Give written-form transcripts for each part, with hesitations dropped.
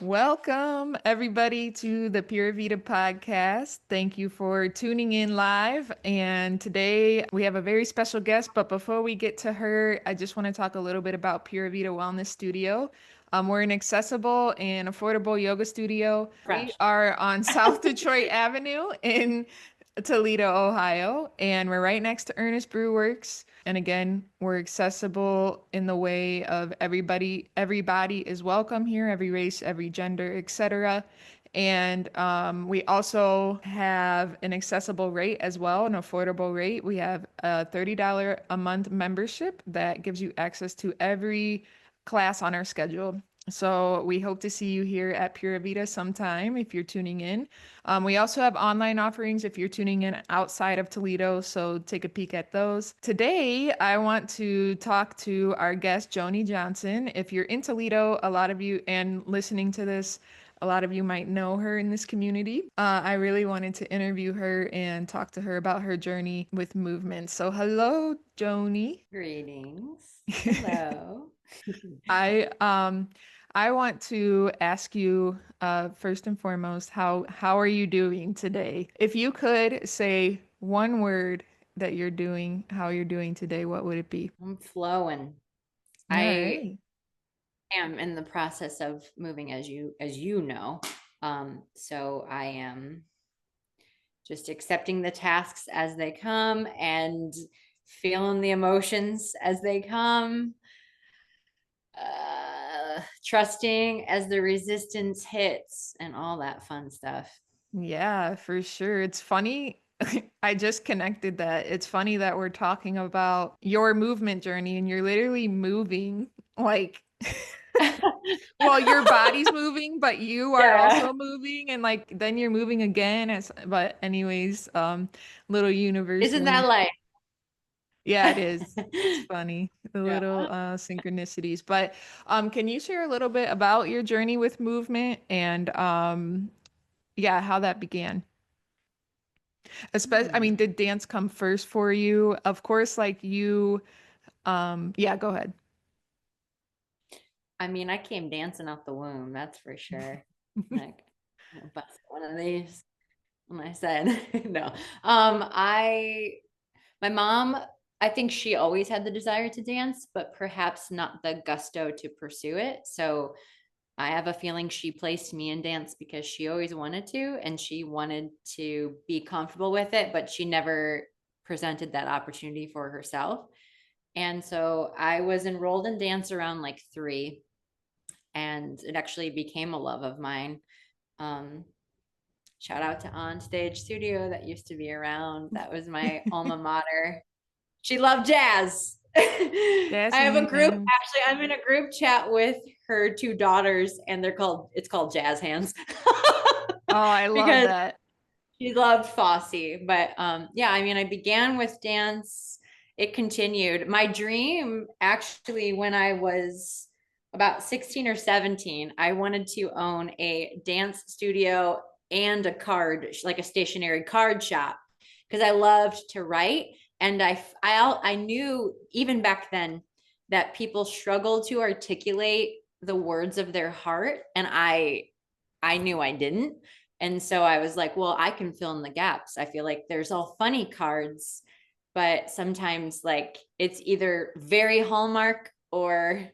Welcome, everybody, to the Purita podcast. Thank you for tuning in live. And today we have a very special guest. But before we get to her, I just want to talk a little bit about Purita Wellness Studio. We're an accessible and affordable yoga studio. We Fresh. are on South Detroit Avenue in Toledo, Ohio, and we're right next to Ernest Brew Works. And again, we're accessible in the way of everybody is welcome here, every race, every gender, etc. And we also have an accessible rate as well, an affordable rate. We have a $30 a month membership that gives you access to every class on our schedule. So we hope to see you here at Pura Vida sometime if you're tuning in. We also have online offerings if you're tuning in outside of Toledo, so take a peek at those. Today, I want to talk to our guest, Joanie Johnson. If you're in Toledo, a lot of you, and listening to this, a lot of you might know her in this community. I really wanted to interview her and talk to her about her journey with movement. So, hello, Joni. Greetings. Hello. I um I want to ask you first and foremost how are you doing today? If you could say one word that you're doing, how you're doing today, what would it be? I'm flowing. All I right. am in the process of moving as you know. So I am just accepting the tasks as they come and feeling the emotions as they come. Trusting as the resistance hits and all that fun stuff. Yeah, for sure. It's funny. I just connected that. It's funny that we're talking about your movement journey and you're literally moving like well, your body's moving, but you are Yeah. also moving, and like then you're moving again. But anyways, little universe Isn't that link. like Yeah, it is. It's funny, the yeah. little synchronicities. But can you share a little bit about your journey with movement and yeah, how that began? Especially, I mean, Hmm. did dance come first for you? Of course, like you, yeah, go ahead. I mean, I came dancing out the womb, that's for sure. Like, I'll bust one of these when I said no. My mom, I think she always had the desire to dance, but perhaps not the gusto to pursue it. So I have a feeling she placed me in dance because she always wanted to, and she wanted to be comfortable with it, but she never presented that opportunity for herself. And so I was enrolled in dance around like 3, and it actually became a love of mine. Um, Shout out to Onstage Studio that used to be around. That was my alma mater. She loved jazz. I Jazz have a group. hands. Actually, I'm in a group chat with her 2 daughters, and it's called Jazz Hands Oh, I love because that. she loved Fosse. But yeah, I mean, I began with dance. It continued. My dream, actually, when I was about 16 or 17, I wanted to own a dance studio and like a stationary card shop, because I loved to write. And I knew even back then that people struggle to articulate the words of their heart. And I knew I didn't. And so I was like, well, I can fill in the gaps. I feel like there's all funny cards, but sometimes like it's either very Hallmark or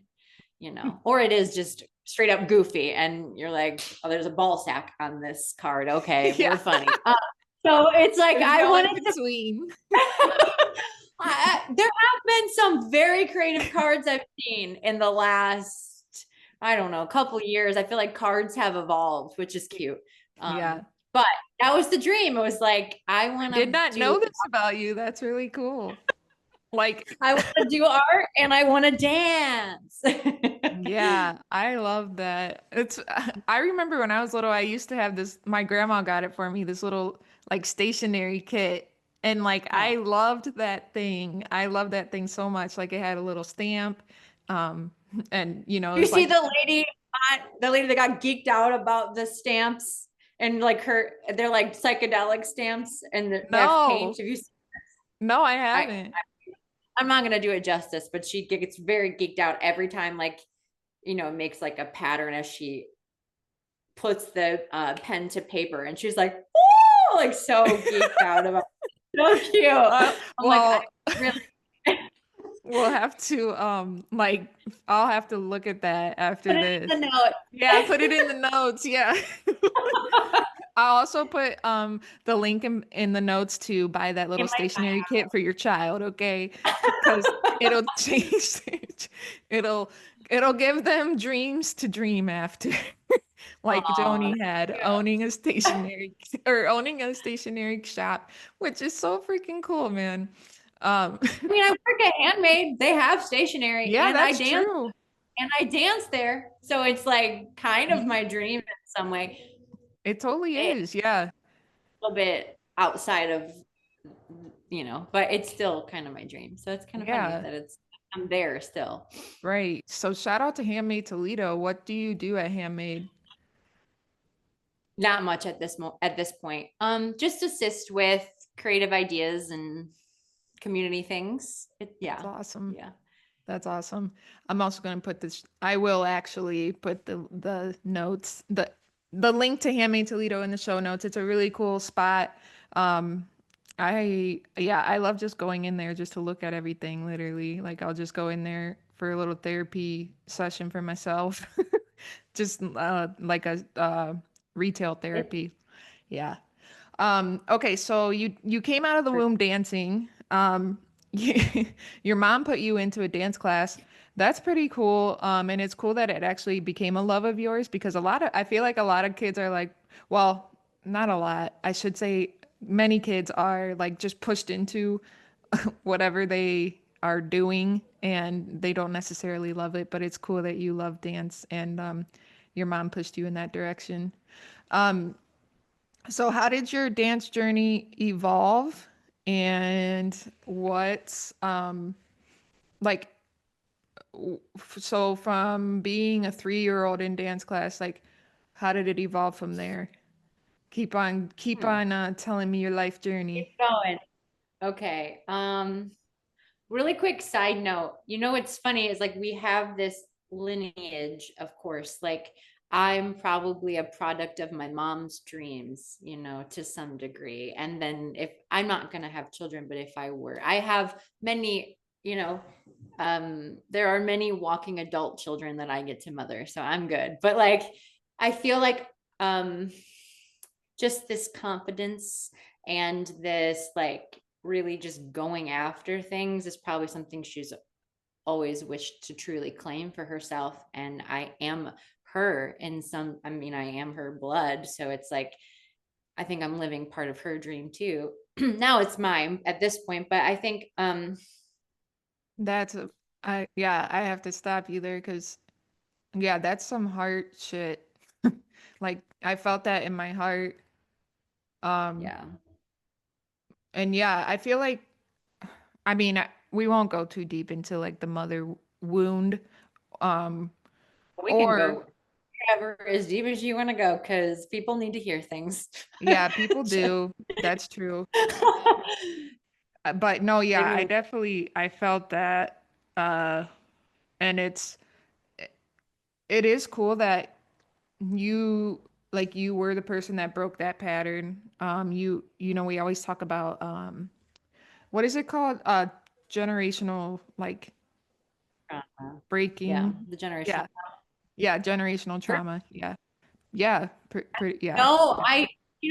it is just straight up goofy. And you're like, oh, there's a ball sack on this card. Okay, we're Yeah, funny. So it's like there's I no in wanted to. between. There have been some very creative cards I've seen in the last, I don't know, couple years. I feel like cards have evolved, which is cute. Yeah. But that was the dream. It was like Did not know this about you. That's really cool. Like, I want to do art and I want to dance. yeah, I love that. It's I remember when I was little, I used to have this, my grandma got it for me, this little like stationary kit. And like Oh. I loved that thing. I loved that thing so much. Like it had a little stamp. Um, and it You was see like, the lady that got geeked out about the stamps, and like they're like psychedelic stamps and they have paint. no, Have you seen? no, I I haven't. I'm not gonna do it justice, but she gets very geeked out every time, like, makes like a pattern as she puts the pen to paper, and she's like, "Whoa!" Like so geeked out about it. So cute. I'm like, I Well, really we'll have to like I'll have to look at that after put it this. in the note. Yeah, put it in the notes. Yeah. I'll also put the link in the notes to buy that little In my stationery kit for your child, okay? Because it'll change it'll it'll give them dreams to dream after. Like Aw, Joni that's had cute. owning a stationery or owning a stationery shop, which is so freaking cool, man. Um I mean, I work at Handmade. They have stationery, yeah, that's true. and I dance there. So it's like kind of Yeah, my dream in some way. it totally It's is. Yeah. a little bit outside of, but it's still kind of my dream. So it's kind of funny Yeah. that I'm there still. Right. So shout out to Handmade Toledo. What do you do at Handmade? Not much at this point. Just assist with creative ideas and community things. That's Yeah. awesome. Yeah. That's awesome. I'm also going to put this. I will actually put the notes the link to Handmade Toledo in the show notes. It's a really cool spot. Um, I love just going in there just to look at everything. Literally, like I'll just go in there for a little therapy session for myself, just like a retail It, therapy. Yeah. Okay, so you came out of the womb dancing. Your mom put you into a dance class. That's pretty cool. And it's cool that it actually became a love of yours because I feel like a lot of kids are like, well, not a lot. I should say many kids are like just pushed into whatever they are doing and they don't necessarily love it, but it's cool that you love dance and your mom pushed you in that direction. Um, so, how did your dance journey evolve? And what's like, so from being a 3-year-old in dance class, like, how did it evolve from there? Keep hmm, on telling me your life keep journey. going. Okay. Really quick side note. What's funny is like we have this lineage, of course. Like I'm probably a product of my mom's dreams, to some degree. And then if I'm not going to have children, but if I were, I have many, there are many walking adult children that I get to mother. So I'm good. But like, I feel like, um, just this confidence and this like really just going after things is probably something she's always wished to truly claim for herself. And I am her in some, I mean, I am her blood. So it's like, I think I'm living part of her dream too. Now it's mine at this point, but I think, That's a, yeah, I have to stop you there because, yeah, that's some heart shit. Like, I felt that in my heart. Um, yeah, and yeah, I feel like, I mean, we won't go too deep into like the mother wound. Um, we can or go wherever as deep as you want to go because people need to hear things. yeah, people do. That's true. But no, They yeah, I need definitely I felt that. Uh, and it is cool that you you were the person that broke that pattern. You know we always talk about what is it called? Generational like trauma. Yeah, breaking. the generational. Yeah. Yeah, generational trauma. Yeah. Yeah, yeah. No,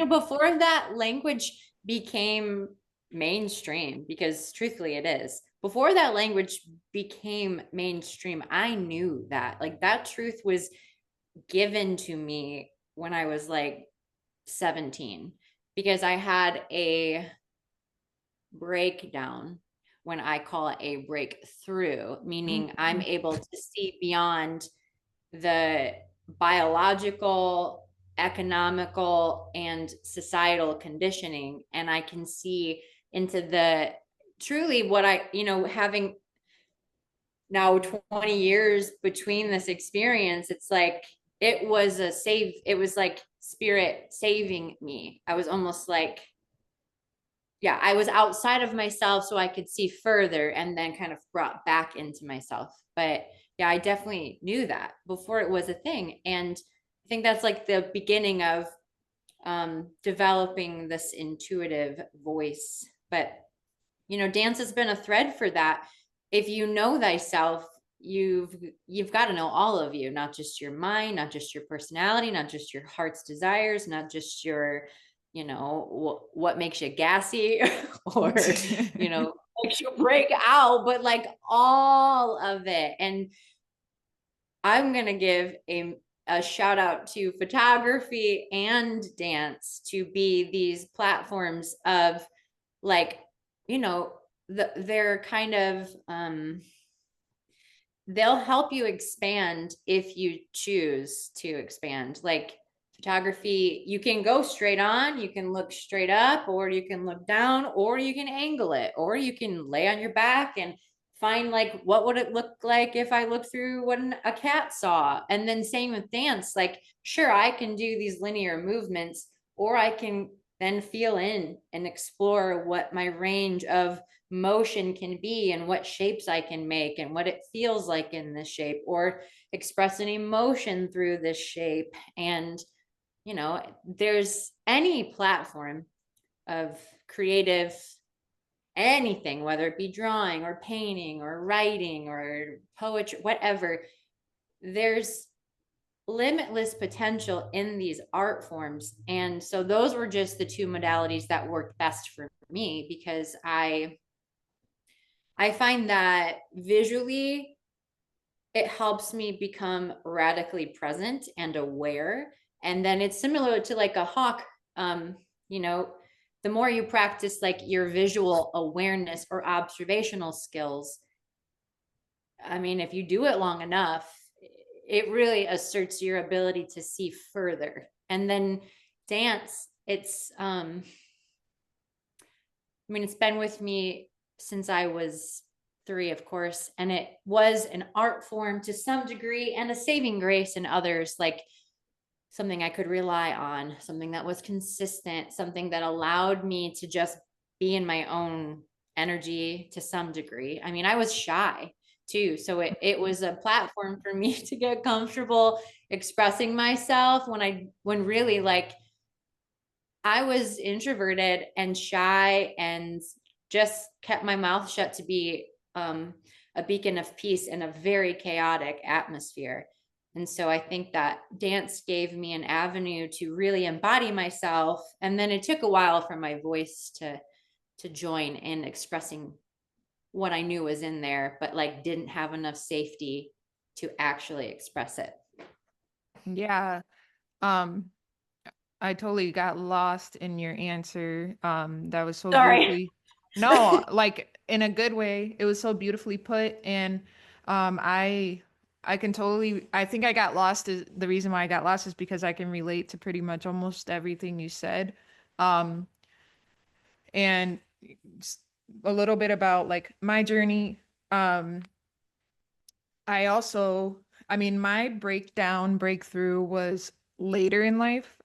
before that language became mainstream, because truthfully it is. Before that language became mainstream, I knew that. Like that truth was given to me when I was like 17, because I had a breakdown when I call it a breakthrough, meaning I'm Mhm. able to see beyond the biological, economical, and societal conditioning. And I can see into the truly what having now 20 years between this experience, it's like it was like spirit saving me. I was almost like, yeah, I was outside of myself so I could see further and then kind of brought back into myself. But yeah, I definitely knew that before it was a thing. And think that's like the beginning of developing this intuitive voice. But dance has been a thread for that. If you know thyself, you've got to know all of you, not just your mind, not just your personality, not just your heart's desires, not just your, what makes you gassy or, makes you break out, but like all of it. And I'm going to give a shout out to photography and dance to be these platforms of like, you know, they're kind of they'll help you expand if you choose to expand. Like photography, you can go straight on, you can look straight up, or you can look down, or you can angle it, or you can lay on your back and find like what would it look like if I look through what a cat saw. And then same with dance, like sure, I can do these linear movements, or I can then feel in and explore what my range of motion can be and what shapes I can make and what it feels like in this shape, or express an emotion through this shape. And, there's any platform of creative anything, whether it be drawing or painting or writing or poetry, whatever, there's limitless potential in these art forms. And so those were just the two modalities that worked best for me, because I find that visually it helps me become radically present and aware. And then it's similar to like a hawk. You know, the more you practice like your visual awareness or observational skills, I mean, if you do it long enough, it really asserts your ability to see further. And then dance, I mean, it's been with me since I was 3, of course, and it was an art form to some degree and a saving grace in others, like something I could rely on, something that was consistent, something that allowed me to just be in my own energy to some degree. I mean, I was shy too. So it was a platform for me to get comfortable expressing myself when really like I was introverted and shy and just kept my mouth shut to be a beacon of peace in a very chaotic atmosphere. And so I think that dance gave me an avenue to really embody myself. And then it took a while for my voice to join in expressing what I knew was in there, but like didn't have enough safety to actually express it. Yeah. Um, I totally got lost in your answer. That was so Sorry. beautifully, no, like in a good way. It was so beautifully put, and I can totally. I think I got lost. The reason why I got lost is because I can relate to pretty much almost everything you said. Um, and a little bit about like my journey. Um, I also, I mean, my breakthrough was later in life.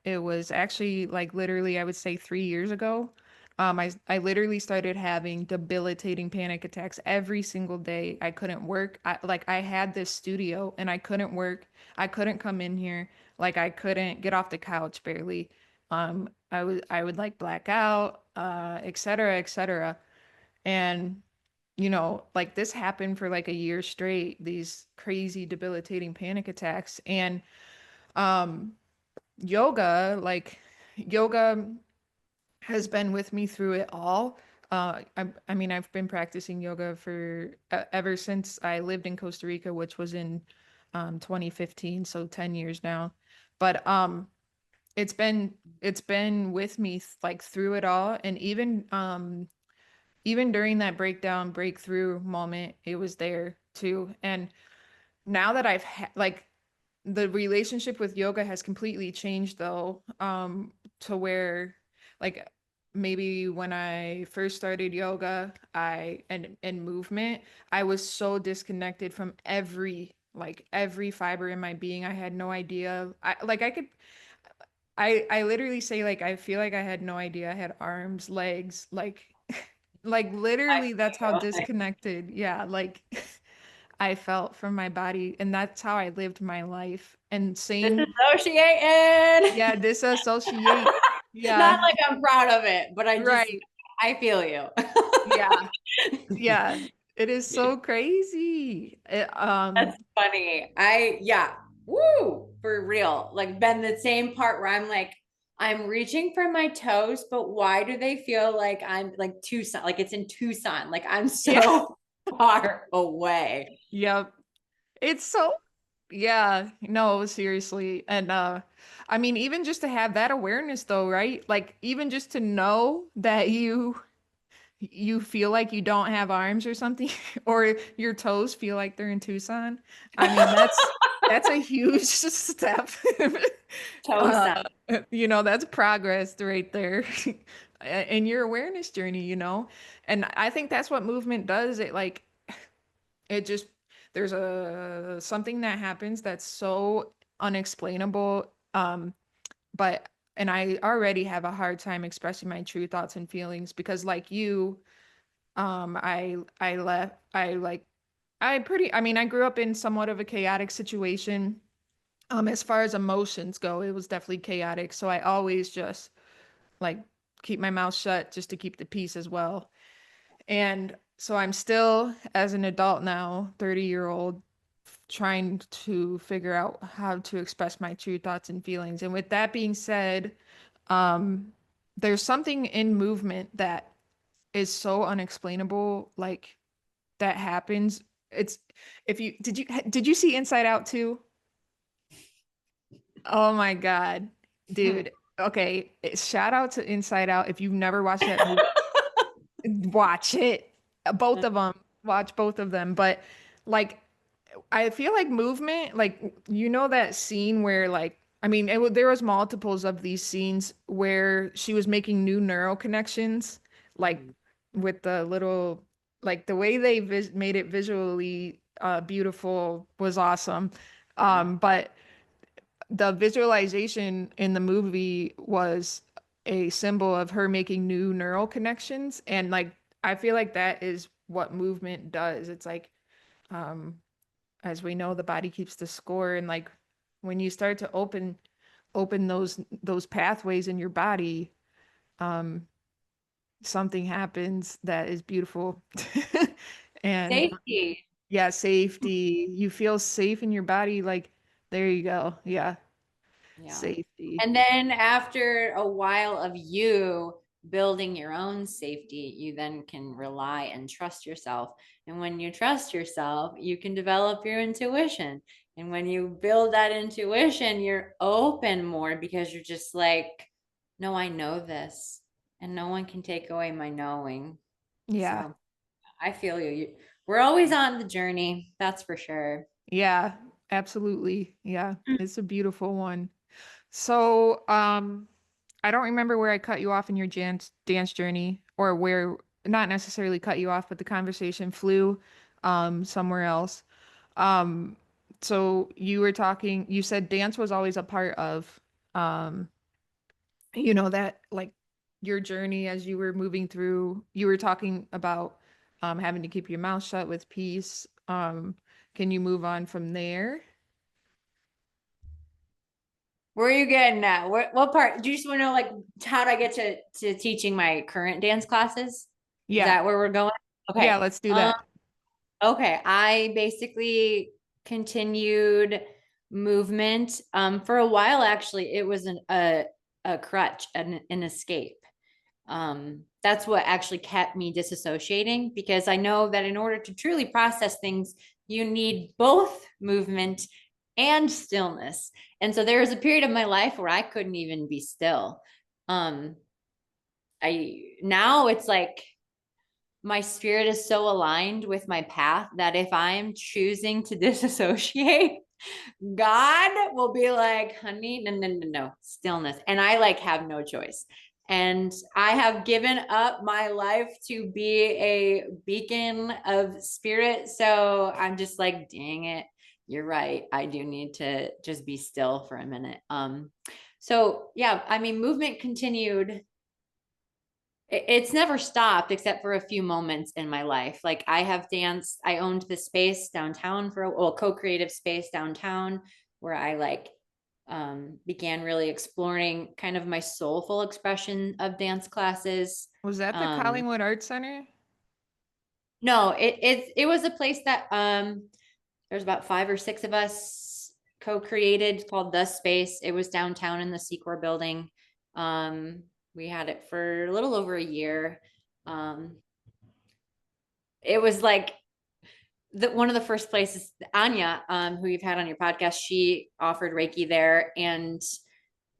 It was actually like literally, I would say 3 years ago. I literally started having debilitating panic attacks every single day. I couldn't work. I had this studio and I couldn't work. I couldn't come in here. Like I couldn't get off the couch barely. I would like black out, et cetera, et cetera. And like this happened for like a year straight, these crazy debilitating panic attacks. And um yoga, like yoga has been with me through it all. I mean, I've been practicing yoga for ever since I lived in Costa Rica, which was in 2015, so 10 years now. But it's been with me like through it all, and even during that breakthrough moment, it was there too. And now that like the relationship with yoga has completely changed though, to where like maybe when I first started yoga, and movement, I was so disconnected from every fiber in my being. I had no idea. I literally say like I feel like I had no idea I had arms, legs, like like I literally that's how feel. disconnected. Yeah, like I felt from my body, and that's how I lived my life. And same, Disassociated. yeah, disassociate. Not Yeah, like I'm proud of it, but right. I feel you. Yeah, yeah. It is so crazy. That's funny. Yeah, woo, for real. Like, been the same part where I'm like, I'm reaching for my toes, but why do they feel like I'm like Tucson? Like it's in Tucson. Like I'm Yeah, so far away. yep. It's so, yeah, no, seriously. And I mean, even just to have that awareness though, right? Like even just to know that you feel like you don't have arms or something, or your toes feel like they're in Tucson. I mean, that's a huge step. Uh, Tucson. that's progress right there in your awareness journey, And I think that's what movement does. It just there's a something that happens that's so unexplainable. But and I already have a hard time expressing my true thoughts and feelings because like you, I left I like I pretty I mean I grew up in somewhat of a chaotic situation. As far as emotions go, it was definitely chaotic. So I always just like keep my mouth shut just to keep the peace as well. And so I'm still, as an adult now, 30-year-old, trying to figure out how to express my true thoughts and feelings. And with that being said, um, there's something in movement that is so unexplainable, like that happens. It's if you did you see Inside Out too? Oh my God, dude. Okay, shout out to Inside Out. If you've never watched that movie, watch it. Both of them. Watch both of them. But like, I feel like movement, like that scene where like, I mean, there was multiples of these scenes where she was making new neural connections, like with the little, like the way they made it visually beautiful was awesome. But the visualization in the movie was a symbol of her making new neural connections, and like I feel like that is what movement does. It's like um as we know, the body keeps the score, and like when you start to open those pathways in your body, um something happens that is beautiful. And Safety. yeah, safety, you feel safe in your body, like there you go. Yeah, Yeah. safety. And then after a while of you building your own safety, you then can rely and trust yourself. And when you trust yourself, you can develop your intuition. And when you build that intuition, you're open more because you're just like, no, I know this, and no one can take away my knowing. Yeah. So I feel you. We're always on the journey, that's for sure. Yeah, absolutely. Yeah, it's a beautiful one. So, I don't remember where I cut you off in your dance journey, or where, not necessarily cut you off, but the conversation flew somewhere else. Um, so you said dance was always a part of um, that like your journey as you were moving through, you were talking about having to keep your mouth shut with peace. Can you move on from there? Where are you getting at? What part? Do you just want to know, like, how do I get to teaching my current dance classes? Is Yeah. that where we're going? Yeah, Okay. let's do that. Okay. I basically continued movement. For a while, actually, it was a crutch, an escape. That's what actually kept me disassociating, because I know that in order to truly process things, you need both movement and stillness. And so there was a period of my life where I couldn't even be still. Um, I now it's like my spirit is so aligned with my path that if I am choosing to disassociate, God will be like, honey, no, no, no, no, stillness. And I like have no choice. And I have given up my life to be a beacon of spirit. So I'm just like, dang it. You're right. I do need to just be still for a minute. So yeah, I mean, movement continued It's never stopped except for a few moments in my life. Like I have danced, I owned the space downtown for a co-creative space downtown where I like began really exploring kind of my soulful expression of dance classes. Was that the Um, Collingwood Arts Center? no, it was a place that there's about 5 or 6 of us co-created called The Space. It was downtown in the Secor building. We had it for a little over a year. Um, it was like one of the first places. Anya, who you've had on your podcast, she offered Reiki there, and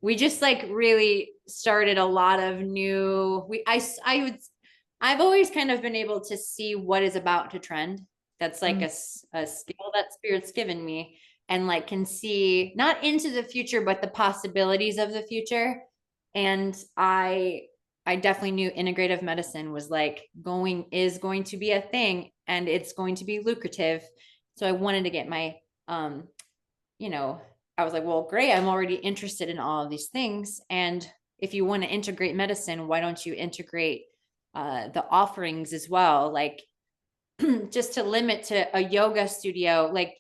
we just like really started a lot of new. I've always kind of been able to see what is about to trend. That's like Mm, a skill that spirit's given me, and like can see not into the future, but the possibilities of the future. And I definitely knew integrative medicine was like going to be a thing, and it's going to be lucrative. So I wanted to get my you know, I was like, well, great. I'm already interested in all of these things. And if you want to integrate medicine, why don't you integrate the offerings as well? Like just to limit to a yoga studio, like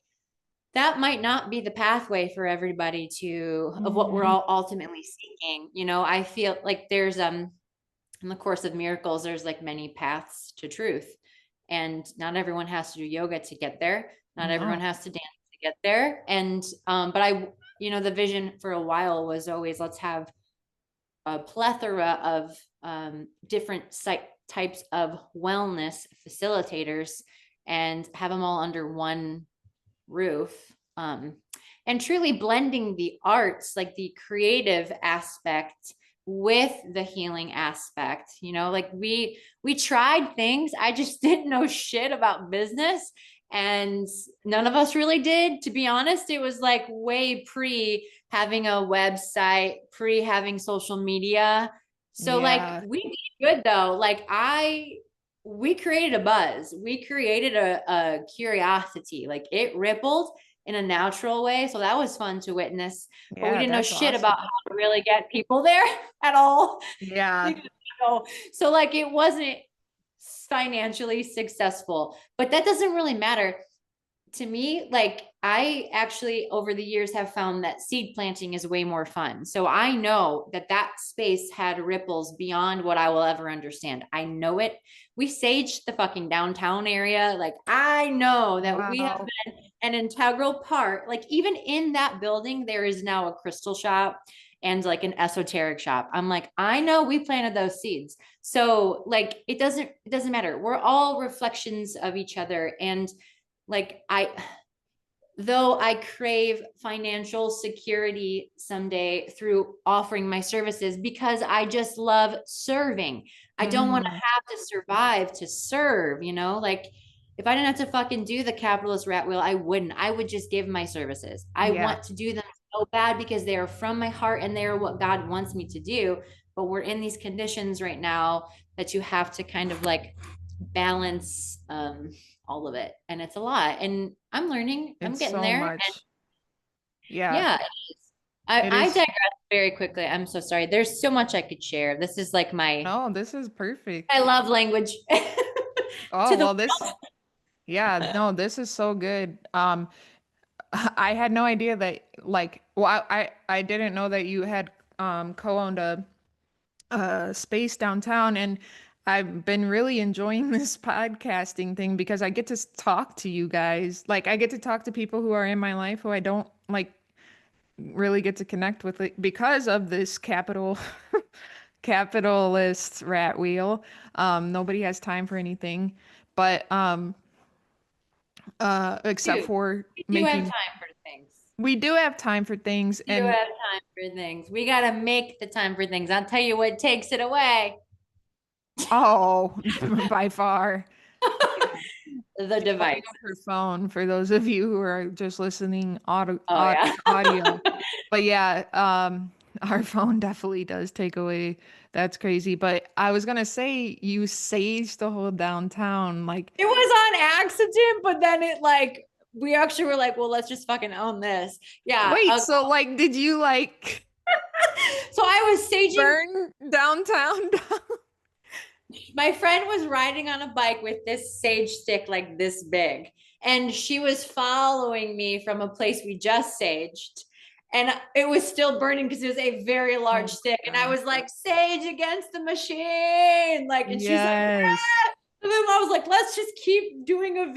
that might not be the pathway for everybody to of what we're mhm. all ultimately seeking. I feel like there's in the course of miracles, there's like many paths to truth. And not everyone has to do yoga to get there. Not everyone No. has to dance to get there. And but the vision for a while was always let's have a plethora of different types of wellness facilitators and have them all under one roof. And truly blending the arts, like the creative aspect with the healing aspect. Like we tried things. I just didn't know shit about business, and none of us really did, to be honest. It was like way pre having a website, pre having social media. So like Yeah, we did good though. Like we created a buzz. We created a curiosity. Like it rippled in a natural way. So that was fun to witness. But we yeah, didn't know that's shit about awesome. how to really get people there at all. Yeah, So like it wasn't financially successful. But that doesn't really matter to me. Like I actually over the years have found that seed planting is way more fun. So I know that space had ripples beyond what I will ever understand. I know it. We saged the fucking downtown area. Like I know that we have wow. been an integral part. Like even in that building there is now a crystal shop and like an esoteric shop. I'm like, I know we planted those seeds. So like it doesn't matter. We're all reflections of each other. And like though I crave financial security someday through offering my services because I just love serving. I don't want to Hmm. have to survive to serve, like if I didn't have to fucking do the capitalist rat wheel, I wouldn't. I would just give my services. I Yeah, want to do them so bad because they are from my heart and they are what God wants me to do. But we're in these conditions right now that you have to kind of like balance all of it, and it's a lot, and I'm learning, I'm it's getting so there. And much. Yeah, yeah, it I is. digress very quickly. I'm so sorry. There's so much I could share. This is like No, this is perfect. I love language. Oh, To the well, yeah, no, this is so good. I had no idea that like, well, I didn't know that you had co-owned a space downtown, and I've been really enjoying this podcasting thing because I get to talk to you guys. Like I get to talk to people who are in my life who I don't like really get to connect with it because of this capitalist rat wheel. Nobody has time for anything, but except dude, for we do have making time for things. we do have time for things. We do And have time for things. We got to make the time for things. I'll tell you what takes it away. oh, by far. The She's holding device. up her phone for those of you who are just listening Oh yeah. audio. But yeah, our phone definitely does take away. That's crazy. But I was gonna say you saged the whole downtown. Like, It was on accident, but then it like we actually were like, well, let's just fucking own this. Yeah. wait, so like, did you like So I was saging. burn downtown down? my friend was riding on a bike with this sage stick like this big, and she was following me from a place we just saged. And it was still burning because it was a very Oh large stick. my And I God. was like, sage against the machine. Like, and she's like, Yes. yeah. And then I was like, let's just keep doing a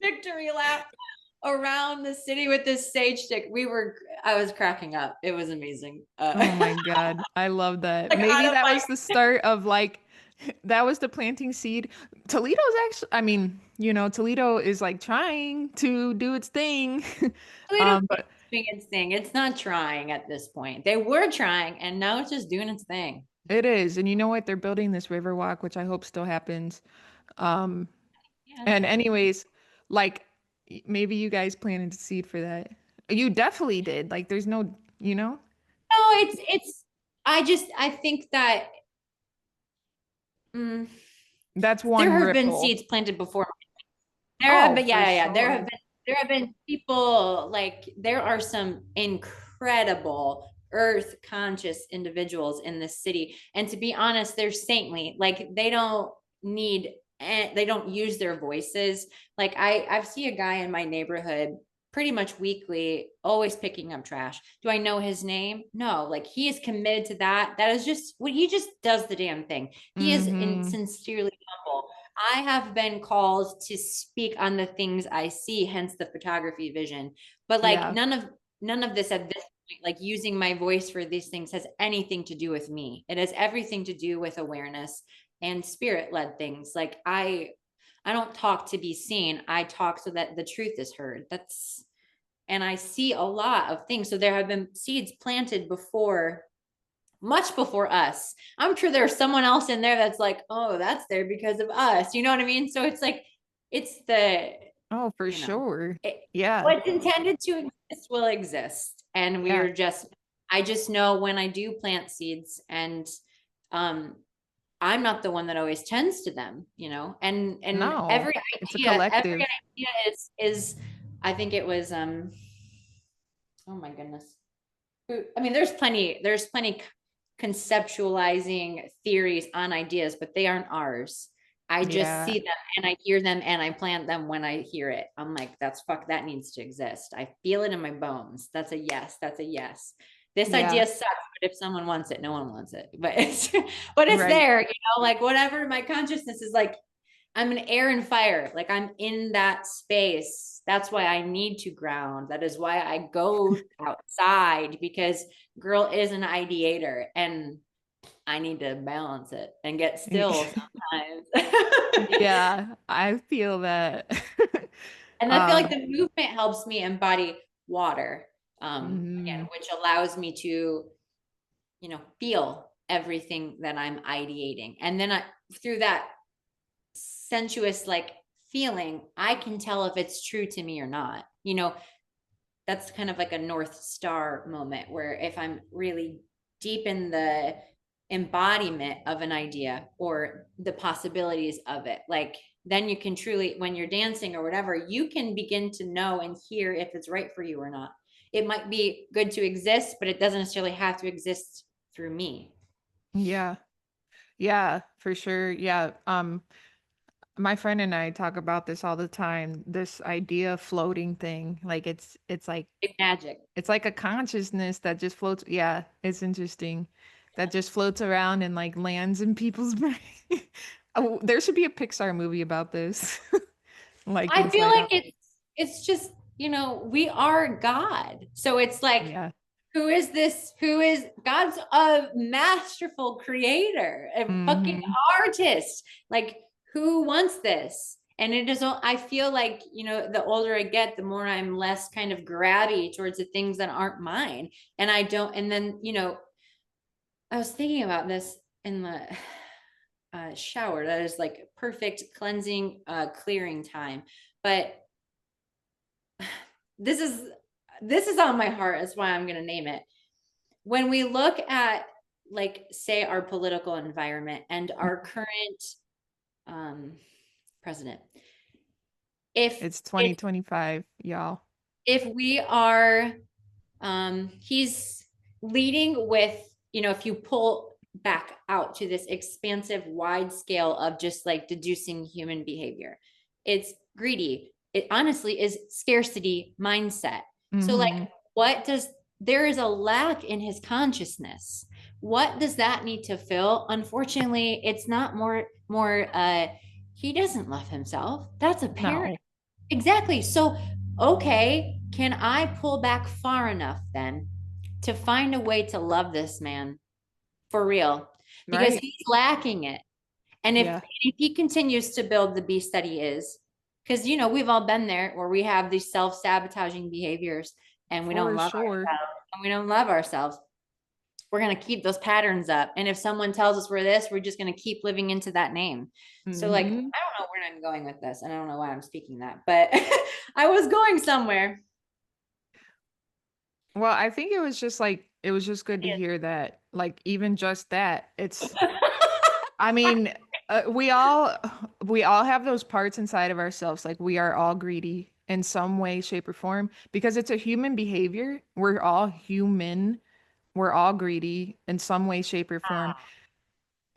victory lap around the city with this sage stick. I was cracking up. It was amazing. Oh my God. I love that. Like out Maybe of that my was the start of like that was the planting seed. Toledo's actually, I mean, Toledo is like trying to do its thing. Toledo But doing its thing. It's not trying at this point. They were trying, and now it's just doing its thing. it is. And you know what? They're building this river walk, which I hope still happens. Um, Yeah. and anyways, like maybe you guys planted the seed for that. You definitely did. Like there's no, No, it's. I think that mm, that's there one have been ripple. seeds planted before. There have Oh, been, for yeah. sure. There have been people like there are some incredible earth conscious individuals in this city. And to be honest, they're saintly. Like they don't need and they don't use their voices. Like I see a guy in my neighborhood pretty much weekly, always picking up trash. Do I know his name? No. Like he is committed to that. That is just what he just does the damn thing. He is Mm-hmm. sincerely humble. I have been called to speak on the things I see, hence the photography vision. But like Yeah. none of this at this point, like using my voice for these things has anything to do with me. It has everything to do with awareness and spirit-led things. Like I don't talk to be seen. I talk so that the truth is heard. That's and I see a lot of things. So there have been seeds planted before much before us. I'm sure there's someone else in there that's like, oh, that's there because of us. You know what I mean? So it's like, it's the, Oh, for you know, sure. it, Yeah. what's intended to exist will exist. And Yeah. I just know when I do plant seeds and, um, I'm not the one that always tends to them, and No, it's a every collective. idea I think it was, oh my goodness, I mean, there's plenty conceptualizing theories on ideas, but they aren't ours. I just Yeah. see them and I hear them and I plant them when I hear it. I'm like, that needs to exist. I feel it in my bones. That's a yes. That's a yes. This Yeah. idea sucks, but if someone wants it, no one wants it. But it's Right. there, like whatever my consciousness is like, I'm an air and fire. Like I'm in that space. That's why I need to ground. That is why I go outside because girl is an ideator and I need to balance it and get still sometimes. Yeah, I feel that. And I feel like Um, the movement helps me embody water. Again, mhm. which allows me to, feel everything that I'm ideating. And then through that sensuous like feeling, I can tell if it's true to me or not. That's kind of like a North Star moment where if I'm really deep in the embodiment of an idea or the possibilities of it, like then you can truly, when you're dancing or whatever, you can begin to know and hear if it's right for you or not. It might be good to exist, but it doesn't necessarily have to exist through me. Yeah. Yeah, for sure. Yeah. My friend and I talk about this all the time, this idea of floating thing. Like Big magic. it's like a consciousness that just floats. Yeah, it's interesting. That just floats around and like lands in people's brain. Oh, there should be a Pixar movie about this. Like I feel Inside like Out. it's just, we are God. So it's like, Yeah. who is this? Who is God's a masterful creator, a fucking Hmm. artist? Like, who wants this? And it is, I feel like, the older I get, the more I'm less kind of grabby towards the things that aren't mine. And I don't, and then, I was thinking about this in the shower. That is like perfect cleansing, clearing time. But this is this is on my heart. That's why I'm going to name it. When we look at, like, say, our political environment and our current, um, president, if It's if 2025, y'all. if we are, he's leading with, if you pull. back out to this expansive, wide scale of just like deducing human behavior. It's greedy. It honestly is scarcity mindset. So, like, Mm-hmm. what does there is a lack in his consciousness? What does that need to fill? Unfortunately, it's not more he doesn't love himself. That's apparent. No. Exactly. So, okay, can I pull back far enough then to find a way to love this man for real? Because Right. he's lacking it. And Yeah. if he continues to build the beast that he is, because we've all been there where we have these self-sabotaging behaviors and we don't For love sure. ourselves and we don't love ourselves. We're going to keep those patterns up. And if someone tells us we're this, we're just going to keep living into that name. So, like, I don't Mm-hmm. know where I'm going with this, and I don't know why I'm speaking that, but I was going somewhere. Well, I think it was just like it was just good to hear that. Like even just that. I mean, we all have those parts inside of ourselves. Like we are all greedy in some way, shape, or form because it's a human behavior. We're all human. We're all greedy in some way, shape, or form.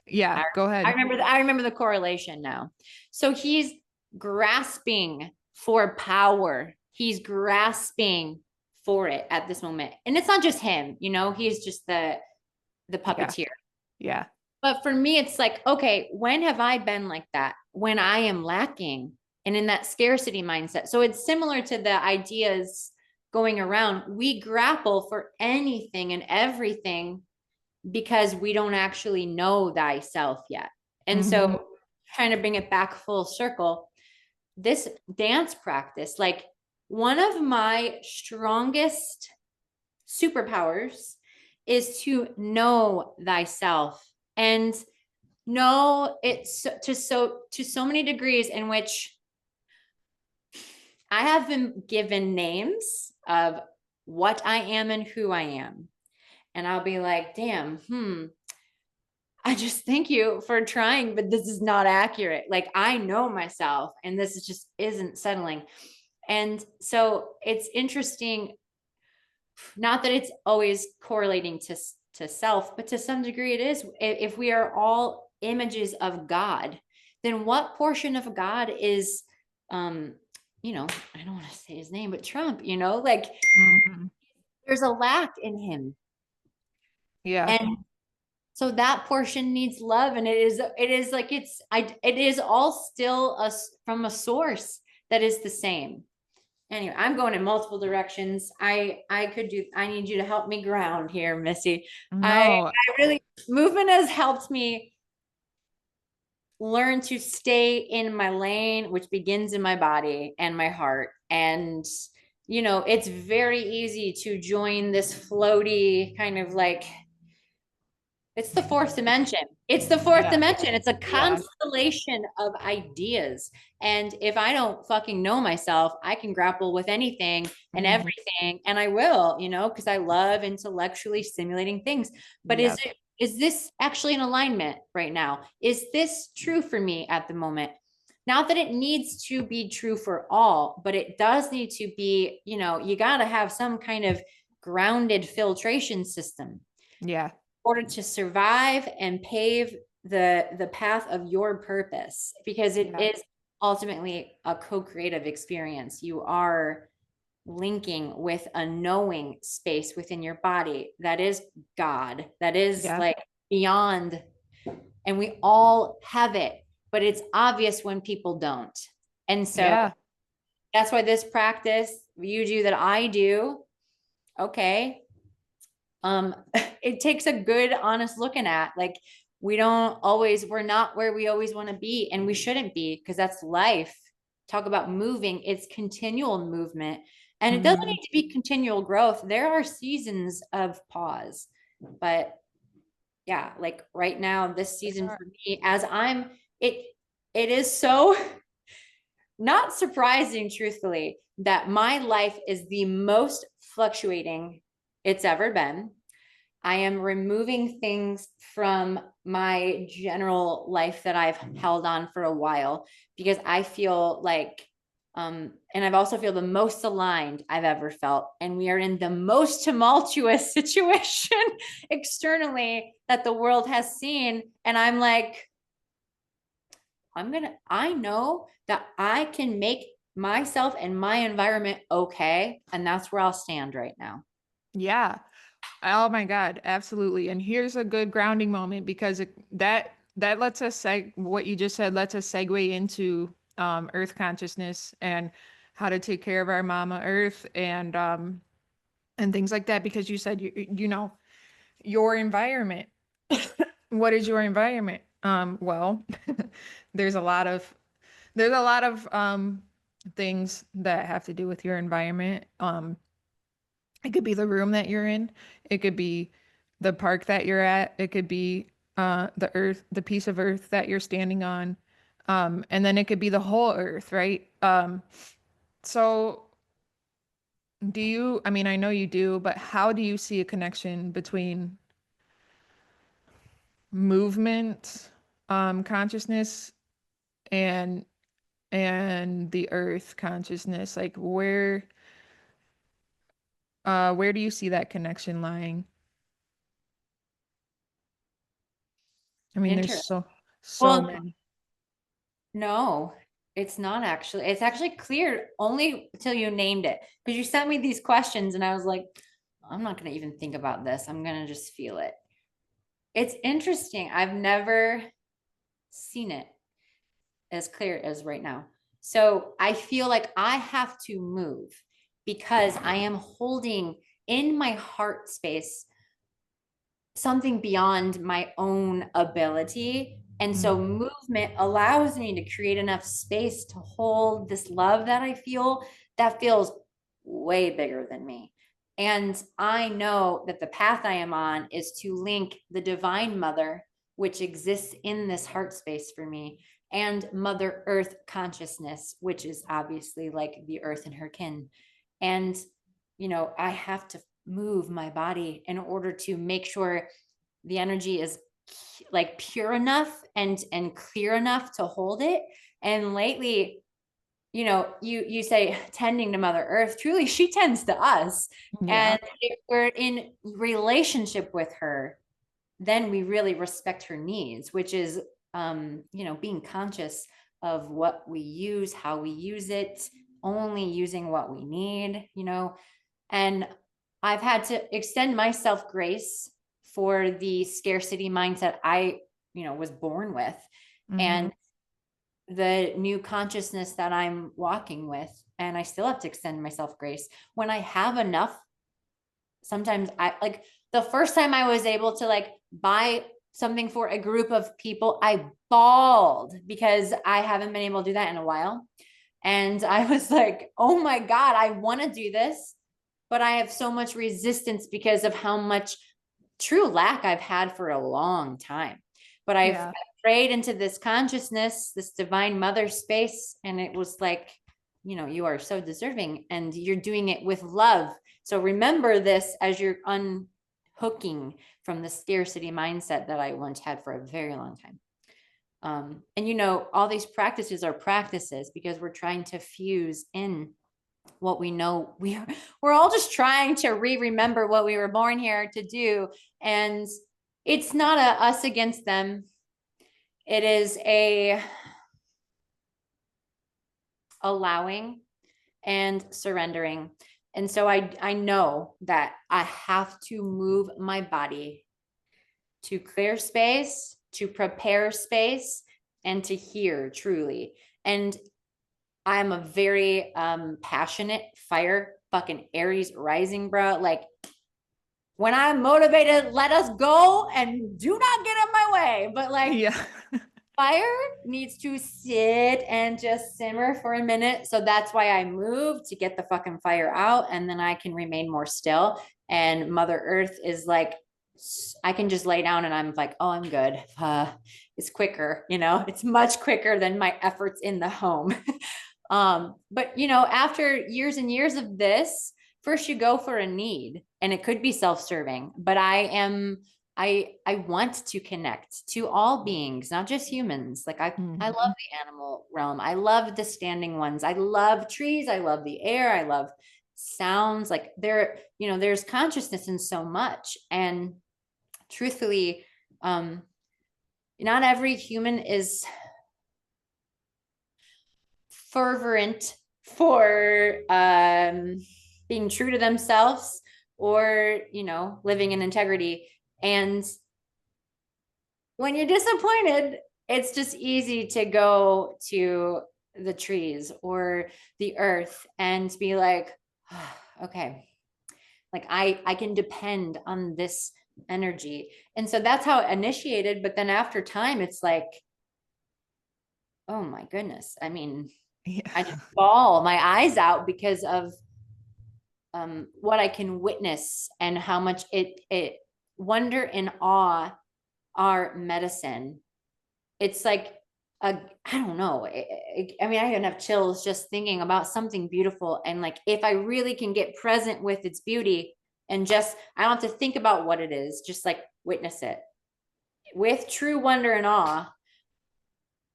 Yeah, I, go I ahead. remember I remember the correlation now. So he's grasping for power. He's grasping for it at this moment. And it's not just him, he's just the Yeah, puppeteer. yeah. But for me, it's like, okay, when have I been like that? When I am lacking and in that scarcity mindset. So it's similar to the ideas going around. We grapple for anything and everything because we don't actually know thyself yet. And Mm-hmm. so, trying to bring it back full circle, this dance practice, like one of my strongest superpowers is to know thyself and know it to so many degrees in which I have been given names of what I am and who I am. And I'll be like, damn, I just thank you for trying, but this is not accurate. Like I know myself and this is just isn't settling. And so it's interesting, not that it's always correlating to self, but to some degree it is. If we are all images of God, then what portion of God is um, I don't want to say his name, but Trump, like Mm-hmm. there's a lack in him. Yeah, And so that portion needs love, and it is like it is all still us from a source that is the same. Anyway, I'm going in multiple directions. I need you to help me ground here, Missy. no, I really movement has helped me learn to stay in my lane, which begins in my body and my heart. And it's very easy to join this floaty kind of like it's the fourth dimension. It's the fourth yeah, dimension. It's a yeah. constellation of ideas. And if I don't fucking know myself, I can grapple with anything and Mm-hmm. everything. And I will, because I love intellectually stimulating things. But Yeah, is this actually in alignment right now? Is this true for me at the moment? Not that it needs to be true for all, but it does need to be, you got to have some kind of grounded filtration system yeah, order to survive and pave the path of your purpose, because it yeah, is ultimately a co-creative experience. You are linking with a knowing space within your body that is God, that is yeah, like beyond, and we all have it, but it's obvious when people don't. And so yeah. that's why this practice you do that I do, okay, it takes a good honest looking at, like, we're not where we always want to be, and we shouldn't be, because that's life. Talk about moving, it's continual movement, and it doesn't Mm-hmm. need to be continual growth. There are seasons of pause, but yeah, like right now this season for me, as I'm it it is so not surprising, truthfully, that my life is the most fluctuating it's ever been. I am removing things from my general life that I've held on for a while, because I feel like And I've also feel the most aligned I've ever felt. And we are in the most tumultuous situation externally that the world has seen. And I'm like, I know that I can make myself and my environment okay. And that's where I'll stand right now. Yeah. Oh my God, absolutely. And here's a good grounding moment because that lets us what you just said lets us segue into Earth consciousness and how to take care of our Mama Earth and things like that. Because you said you know your environment. What is your environment? Well, there's a lot of things that have to do with your environment. It could be the room that you're in. It could be the park that you're at. It could be the piece of earth that you're standing on. And then it could be the whole earth, right? So I mean, I know you do, but how do you see a connection between movement, consciousness and the earth consciousness? Like where do you see that connection lying? I mean, there's Interesting. so Well, many. no, it's not actually. It's actually clear only till you named it. Because you sent me these questions and I was like, I'm not going to even think about this. I'm going to just feel it. It's interesting. I've never seen it as clear as right now. So I feel like I have to move because I am holding in my heart space something beyond my own ability. And so Mm. movement allows me to create enough space to hold this love that I feel that feels way bigger than me. And I know that the path I am on is to link the divine mother, which exists in this heart space for me, and Mother Earth consciousness, which is obviously like the earth and her kin. And, I have to move my body in order to make sure the energy is like pure enough and clear enough to hold it. And lately, you say tending to Mother Earth, truly she tends to us. Yeah. And if we're in relationship with her, then we really respect her needs, which is being conscious of what we use, how we use it, only using what we need. And I've had to extend myself grace for the scarcity mindset I was born with, Hmm. and the new consciousness that I'm walking with. And I still have to extend myself grace when I have enough. Sometimes I like the first time I was able to like buy something for a group of people, I bawled because I haven't been able to do that in a while. And I was like, oh my God, I want to do this, but I have so much resistance because of how much true lack I've had for a long time. But I've Yeah. prayed into this consciousness, this divine mother space, and it was like, you are so deserving and you're doing it with love. So remember this as you're unhooking from the scarcity mindset that I once had for a very long time. And all these practices are practices because we're trying to fuse in what we know we're all just trying to remember what we were born here to do. And it's not a us against them. It is a allowing and surrendering. And so I know that I have to move my body to clear space, to prepare space, and to hear truly. And I'm a very passionate fire fucking Aries rising, bro. Like when I'm motivated, let us go and do not get in my way. But like Yeah. fire needs to sit and just simmer for a minute. So that's why I move to get the fucking fire out and then I can remain more still. And Mother Earth is like, I can just lay down and I'm like, oh, I'm good. It's quicker, it's much quicker than my efforts in the home. But after years and years of this, first you go for a need and it could be self-serving, but I am I want to connect to all beings, not just humans. Like I love Mhm. the animal realm. I love the standing ones. I love trees. I love the air. I love sounds. Like there's consciousness in so much. And truthfully, um, not every human is fervent for being true to themselves or living in integrity. And when you're disappointed, it's just easy to go to the trees or the earth and be like, oh, okay, like I can depend on this energy. And so that's how it initiated. But then after time, it's like, oh my goodness. I mean, Yeah. I just bawl my eyes out because of what I can witness and how much it wonder and awe are medicine. It's like I don't know. I mean, I even have chills just thinking about something beautiful. And like, if I really can get present with its beauty and just, I don't have to think about what it is, just like witness it with true wonder and awe.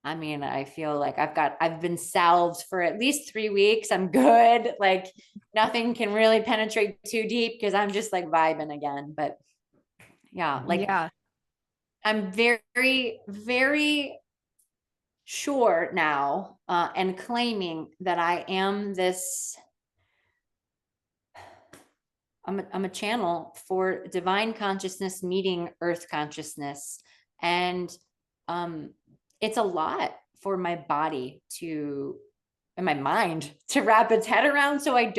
I mean, I feel like I've been salved for at least 3 weeks. I'm good. Like, nothing can really penetrate too deep because I'm just like vibing again. But yeah, like Yeah. I'm very, very sure now, and claiming that I am this. I'm a channel for divine consciousness meeting earth consciousness. And um, it's a lot for my body to, and my mind to wrap its head around. So I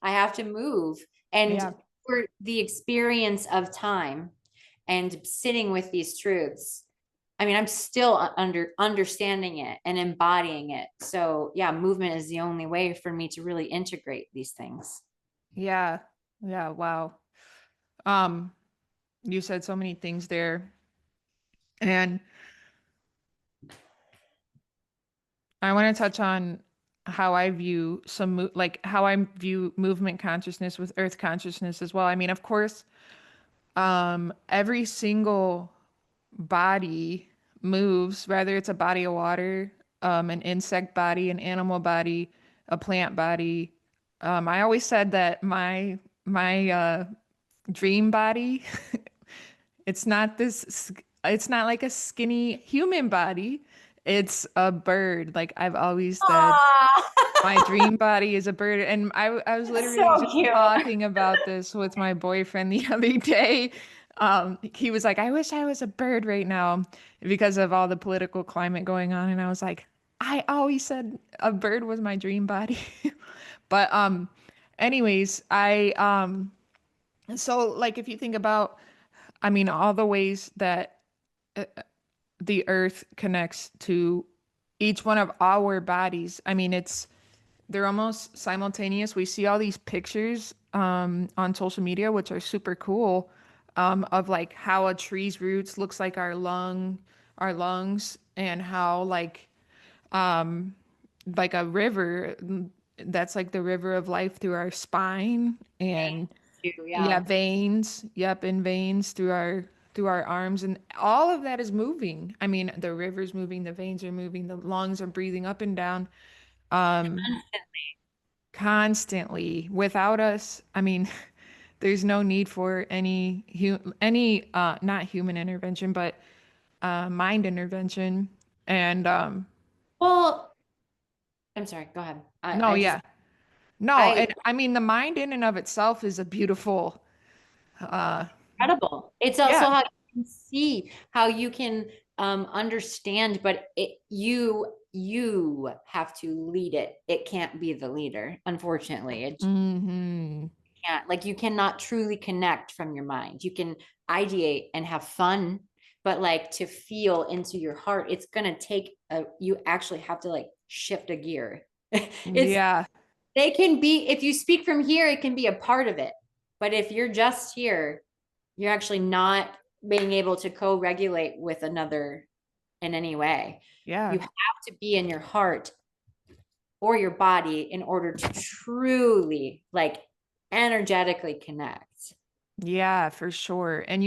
have to move. And Yeah. for the experience of time and sitting with these truths, I mean, I'm still understanding it and embodying it. So yeah, movement is the only way for me to really integrate these things. Yeah. Yeah. Wow. Um, you said so many things there. And I want to touch on how I view like how I view movement consciousness with earth consciousness as well. I mean, of course, every single body moves, whether it's a body of water, an insect body, an animal body, a plant body. I always said that my dream body, it's not like a skinny human body. It's a bird. Like I've always said, my Ah, dream body is a bird. And I was that's literally so just cute. talking about this with my boyfriend the other day. He was like, I wish I was a bird right now because of all the political climate going on. And I was like, I always said a bird was my dream body. But anyways, so like if you think about, I mean, all the ways that the earth connects to each one of our bodies. I mean, they're almost simultaneous. We see all these pictures on social media, which are super cool, of like how a tree's roots looks like our lungs, and how like a river, that's like the river of life through our spine, and Thank you. yeah, Yeah. veins. Yep, and veins through our arms, and all of that is moving. I mean, the river's moving, the veins are moving, the lungs are breathing up and down. Um, Constantly without us, I mean, there's no need for any not human intervention, but mind intervention. And Well, I'm sorry. Go ahead. no, I just yeah, no, I and I mean the mind in and of itself is a beautiful uh incredible. It's also yeah. how you can see, how you can understand, but you have to lead it. It can't be the leader, unfortunately. It Hmm. can't, like, you cannot truly connect from your mind. You can ideate and have fun, but like to feel into your heart, it's gonna take you actually have to like shift a gear. It's Yeah, they can be, if you speak from here, it can be a part of it. But if you're just here, you're actually not being able to co-regulate with another in any way. yeah, You have to be in your heart or your body in order to truly like energetically connect. yeah, for sure. And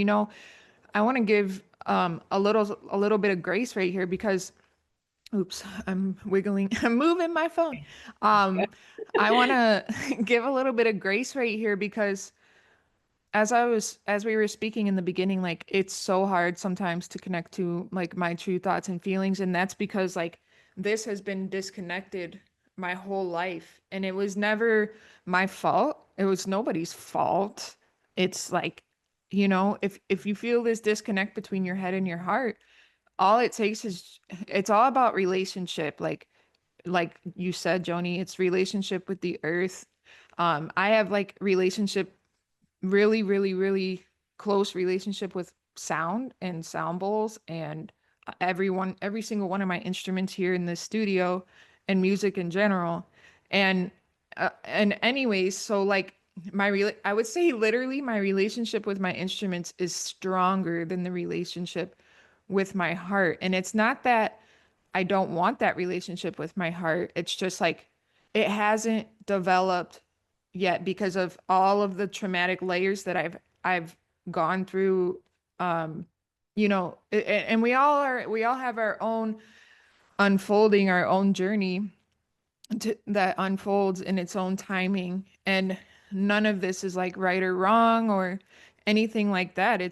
I want to give a little bit of grace right here because oops, I'm wiggling, I'm moving my phone. Um, I want to give a little bit of grace right here because as we were speaking in the beginning, like it's so hard sometimes to connect to like my true thoughts and feelings, and that's because like this has been disconnected my whole life, and it was never my fault. It was nobody's fault. It's like, if you feel this disconnect between your head and your heart, all it takes is it's all about relationship. Like you said, Joni, it's relationship with the earth. I have like relationship really, really, really close relationship with sound and sound bowls and every single one of my instruments here in the studio and music in general. And anyways, so like I would say literally my relationship with my instruments is stronger than the relationship with my heart. And it's not that I don't want that relationship with my heart. It's just like it hasn't developed yet because of all of the traumatic layers that I've gone through. um and we all have our own unfolding, our own journey that unfolds in its own timing, and none of this is like right or wrong or anything like that.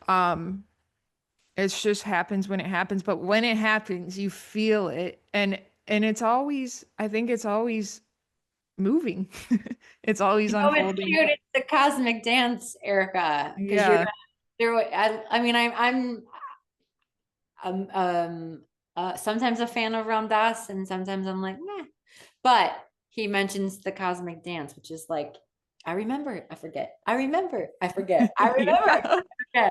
Um it just happens when it happens, but when it happens you feel it, and it's always, I think it's always moving. It's always It's unfolding. cute. It's the cosmic dance, Erica, because you're Yeah. there. I mean, I'm sometimes a fan of Ram Dass, and sometimes I'm like, meh. But he mentions the cosmic dance, which is like, I remember, I forget. I remember, I forget. I remember, Yeah. I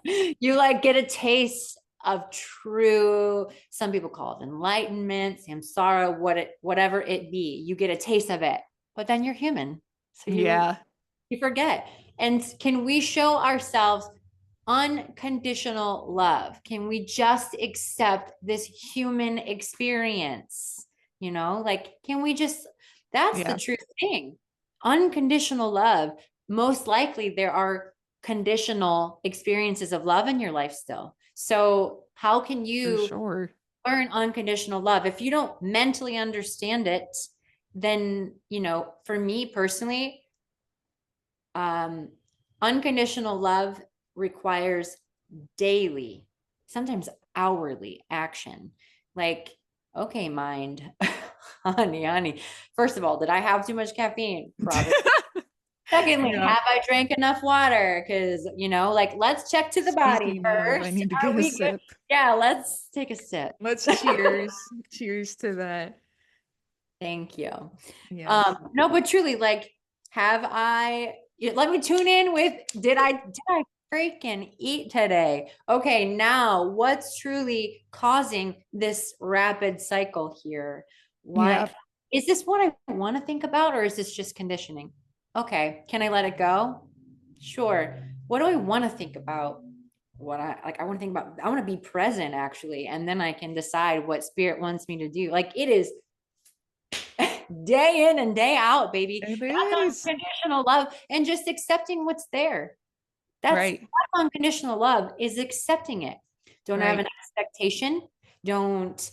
forget. You like get a taste of true, some people call it enlightenment, samsara, whatever it be. You get a taste of it, but then you're human. So Yeah. you forget. And can we show ourselves unconditional love? Can we just accept this human experience? Like, can we just, that's the Yeah, true thing. Unconditional love. Most likely, there are conditional experiences of love in your life still. So, how can for you sure. learn unconditional love? If you don't mentally understand it, then, for me personally, um, unconditional love requires daily, sometimes hourly action. Like, okay, mind, honey. First of all, did I have too much caffeine? Probably. Secondly, Yeah. have I drank enough water? Because, like, let's check to the body Speaking of, I first. need to Are get a we good? sip. Yeah, let's take a sip. Let's cheers. Cheers to that. Thank you. Yes. No, but truly, like, let me tune in with, did I freaking eat today? Okay, now what's truly causing this rapid cycle here? Yeah. Why is this what I want to think about, or is this just conditioning? Okay, can I let it go? Sure. What do I want to think about? I want to think about, I want to be present actually, and then I can decide what spirit wants me to do. Like, it is day in and day out, baby. It That's is. unconditional love, and just accepting what's there. That's Right. unconditional love, is accepting it. Don't have an Right. expectation. Don't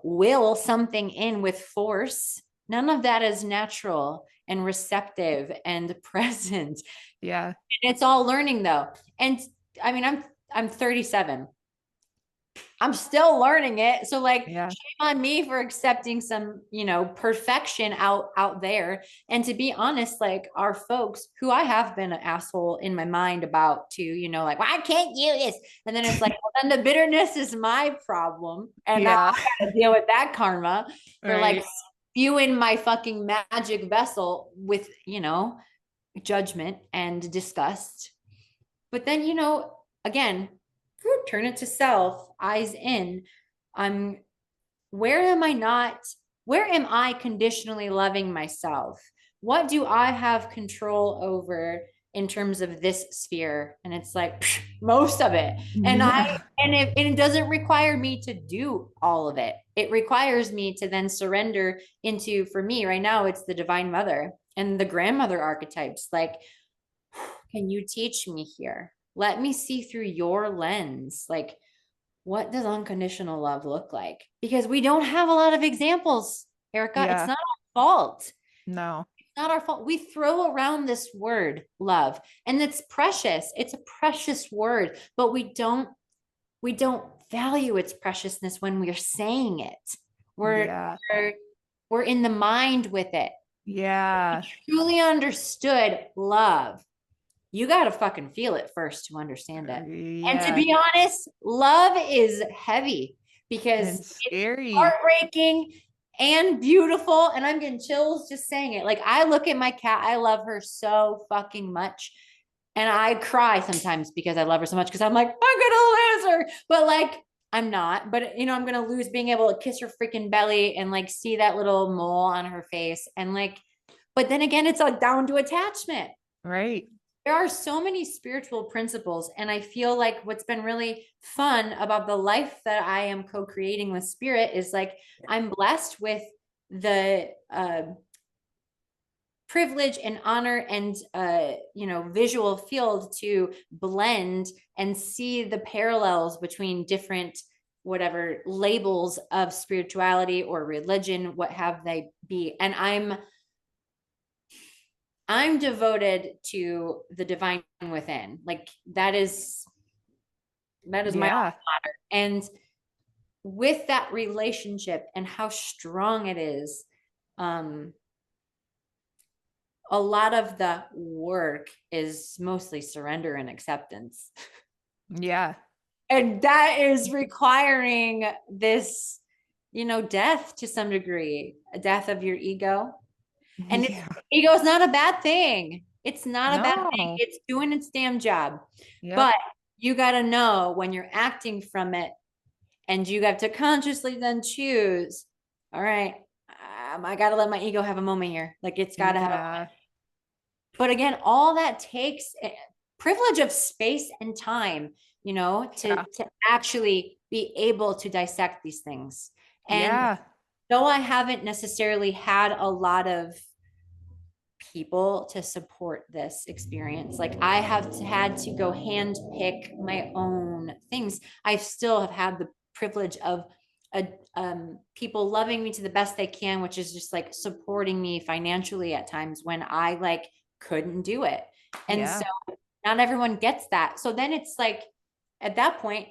will something in with force. None of that is natural and receptive and present. Yeah. It's all learning though. And I mean, I'm 37. I'm still learning it. So like, Yeah. shame on me for accepting some, perfection out there. And to be honest, like, our folks who I have been an asshole in my mind about too, like, why can't you this? And then it's like, well, then the bitterness is my problem. And now Yeah. I gotta deal with that karma for like Right. spewing my fucking magic vessel with, judgment and disgust. But then, again, turn it to self, eyes in. I'm where am I not, where am I conditionally loving myself? What do I have control over in terms of this sphere? And it's like most of it. And I Yeah. and it doesn't require me to do all of it. It requires me to then surrender into, for me right now, it's the divine mother and the grandmother archetypes. Like, can you teach me here? Let me see through your lens. Like, what does unconditional love look like? Because we don't have a lot of examples, Erica. It's Yeah. not our fault. No. It's not our fault. We throw around this word love, and it's precious. It's a precious word, but we don't value its preciousness when we're saying it. We're Yeah. we're, we're in the mind with it. Yeah. Truly understood love, you got to fucking feel it first to understand it. And to Yeah. be honest, love is heavy because And it's scary. heartbreaking and beautiful. And I'm getting chills just saying it. Like, I look at my cat, I love her so fucking much. And I cry sometimes because I love her so much because I'm like, I'm gonna lose her. But like, I'm not. But I'm gonna lose being able to kiss her freaking belly and like see that little mole on her face. And like, but then again, it's like down to attachment. Right. There are so many spiritual principles, and I feel like what's been really fun about the life that I am co-creating with spirit is like I'm blessed with the privilege and honor and visual field to blend and see the parallels between different whatever labels of spirituality or religion, what have they be. And I'm devoted to the divine within. Like, that is my, Yeah. and with that relationship and how strong it is, um a lot of the work is mostly surrender and acceptance. Yeah. And that is requiring this, death to some degree, a death of your ego. And Yeah. ego is not a bad thing. It's not a bad thing. No. It's doing its damn job. Yep. But you got to know when you're acting from it, and you have to consciously then choose, all right, I got to let my ego have a moment here. Like, it's got to have a, Yeah. but again, all that takes privilege of space and time, to, Yeah. to actually be able to dissect these things. And Yeah. though I haven't necessarily had a lot of people to support this experience. Like, I have had to go hand pick my own things. I still have had the privilege of people loving me to the best they can, which is just like supporting me financially at times when I like couldn't do it. And so Yeah. not everyone gets that. So then it's like, at that point,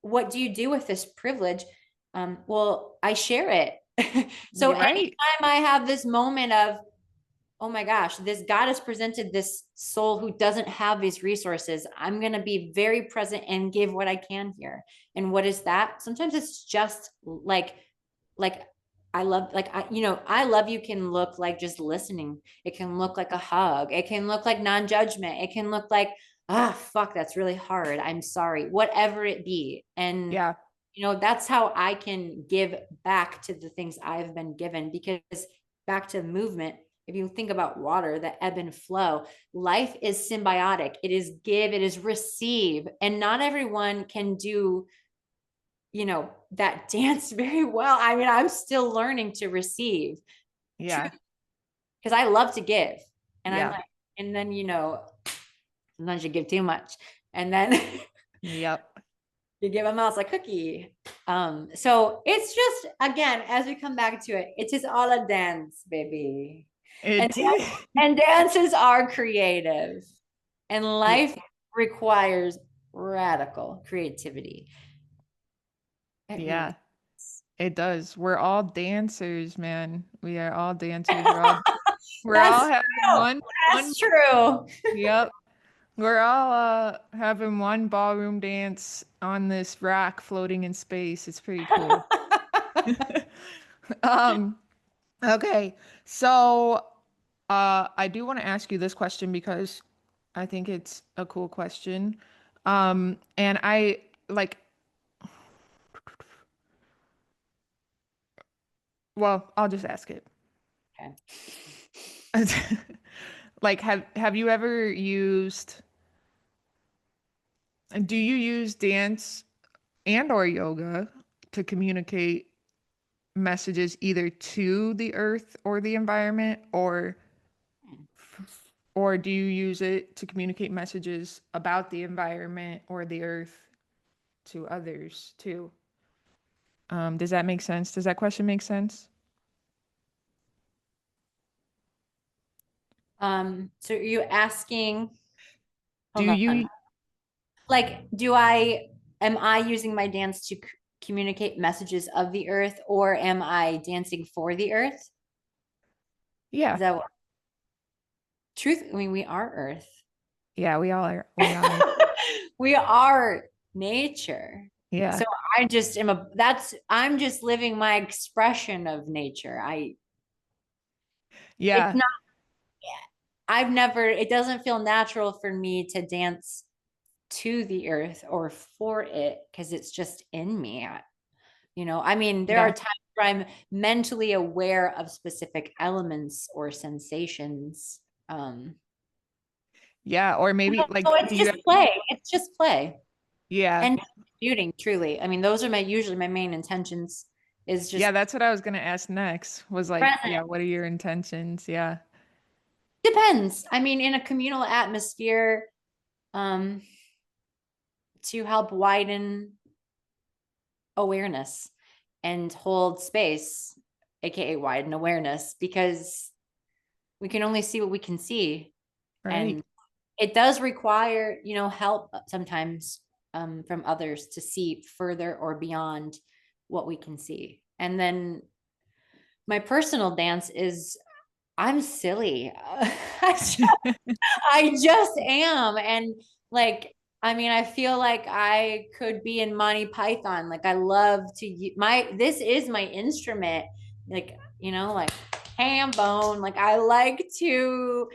what do you do with this privilege? Well, I share it. So You're right. anytime I have this moment of, oh my gosh, this God has presented this soul who doesn't have these resources, I'm going to be very present and give what I can here. And what is that? Sometimes it's just like I love, like, I love you can look like just listening. It can look like a hug. It can look like non-judgment. It can look like, fuck, that's really hard. I'm sorry, whatever it be. And Yeah. that's how I can give back to the things I've been given. Because back to movement, if you think about water, the ebb and flow, life is symbiotic. It is give, it is receive. And not everyone can do, that dance very well. I mean, I'm still learning to receive, Yeah. because I love to give. And I'm Yeah. like, and then, sometimes you give too much. And then Yep. you give a mouse a cookie. So it's just, again, as we come back to it, it is all a dance, baby. And It and dances are creative, and Yeah. life requires radical creativity. It really Yeah. It does. We're all dancers, man. We are all dancers. We're all that's having true. one That's true. yep. We're all having one ballroom dance on this rock floating in space. It's pretty cool. Um, okay. So, I do want to ask you this question because I think it's a cool question. And I like, well, I'll just ask it. Okay. Like, have you ever used, do you use dance and or yoga to communicate messages either to the earth or the environment or Or do you use it to communicate messages about the environment or the earth to others too? Does that make sense? Does that question make sense? So are you asking, Do hold on, you, like, am I using my dance to communicate messages of the earth, or am I dancing for the earth? yeah, Is that what, truth? I mean, we are earth. yeah, we all are. We are. We are nature. Yeah. So I'm just living my expression of nature. It's Yeah. not, it doesn't feel natural for me to dance to the earth or for it because it's just in me. I mean, there are Yeah. times where I'm mentally aware of specific elements or sensations. Yeah. Or maybe So like, it's do you just have, play. It's just play yeah. and commuting. Truly, I mean, those are my usually my main intentions. Is Yeah. just That's what I was going to ask next was like, present. yeah, what are your intentions? Yeah. Depends. I mean, in a communal atmosphere, um, to help widen awareness and hold space, aka widen awareness, because we can only see what we can see, Right. and it does require, help sometimes, from others to see further or beyond what we can see. And then my personal dance is I'm silly. I just am. And like, I mean, I feel like I could be in Monty Python. Like I love to this is my instrument. Like, like ham bone. Like I like to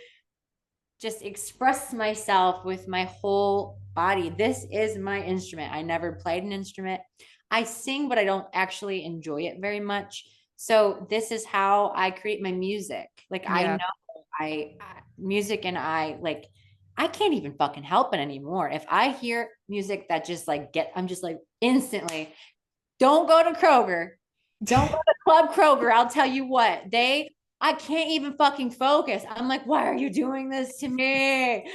just express myself with my whole body. This is my instrument. I never played an instrument. I sing, but I don't actually enjoy it very much. So this is how I create my music. Like I Yeah. know music, and I can't even fucking help it anymore. If I hear music that just I'm just like instantly, don't go to Kroger. Don't go to Club Kroger. I'll tell you what, I can't even fucking focus. I'm like, why are you doing this to me?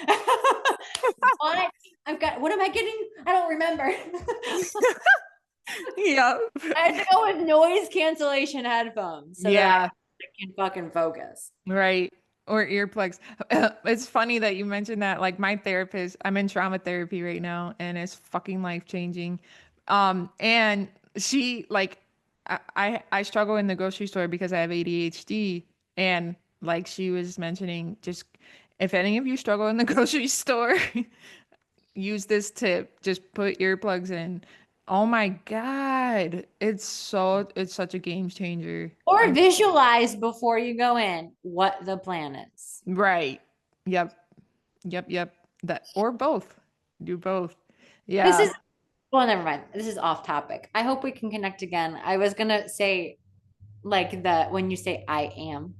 What? What am I getting? I don't remember. Yeah. I had to go with noise cancellation headphones so that I Yeah. can fucking focus. Right. Or earplugs. It's funny that you mentioned that. Like my therapist, I'm in trauma therapy right now and it's fucking life changing. And she like I struggle in the grocery store because I have ADHD and like she was mentioning just if any of you struggle in the grocery store, use this tip. Just put earplugs in. Oh my God. It's such a game changer. Or visualize before you go in what the plan is. Right. Yep. Yep, yep. That or both. Do both. This Yeah. is, well, never mind. This is off topic. I hope we can connect again. I was gonna say, like, when you say I am,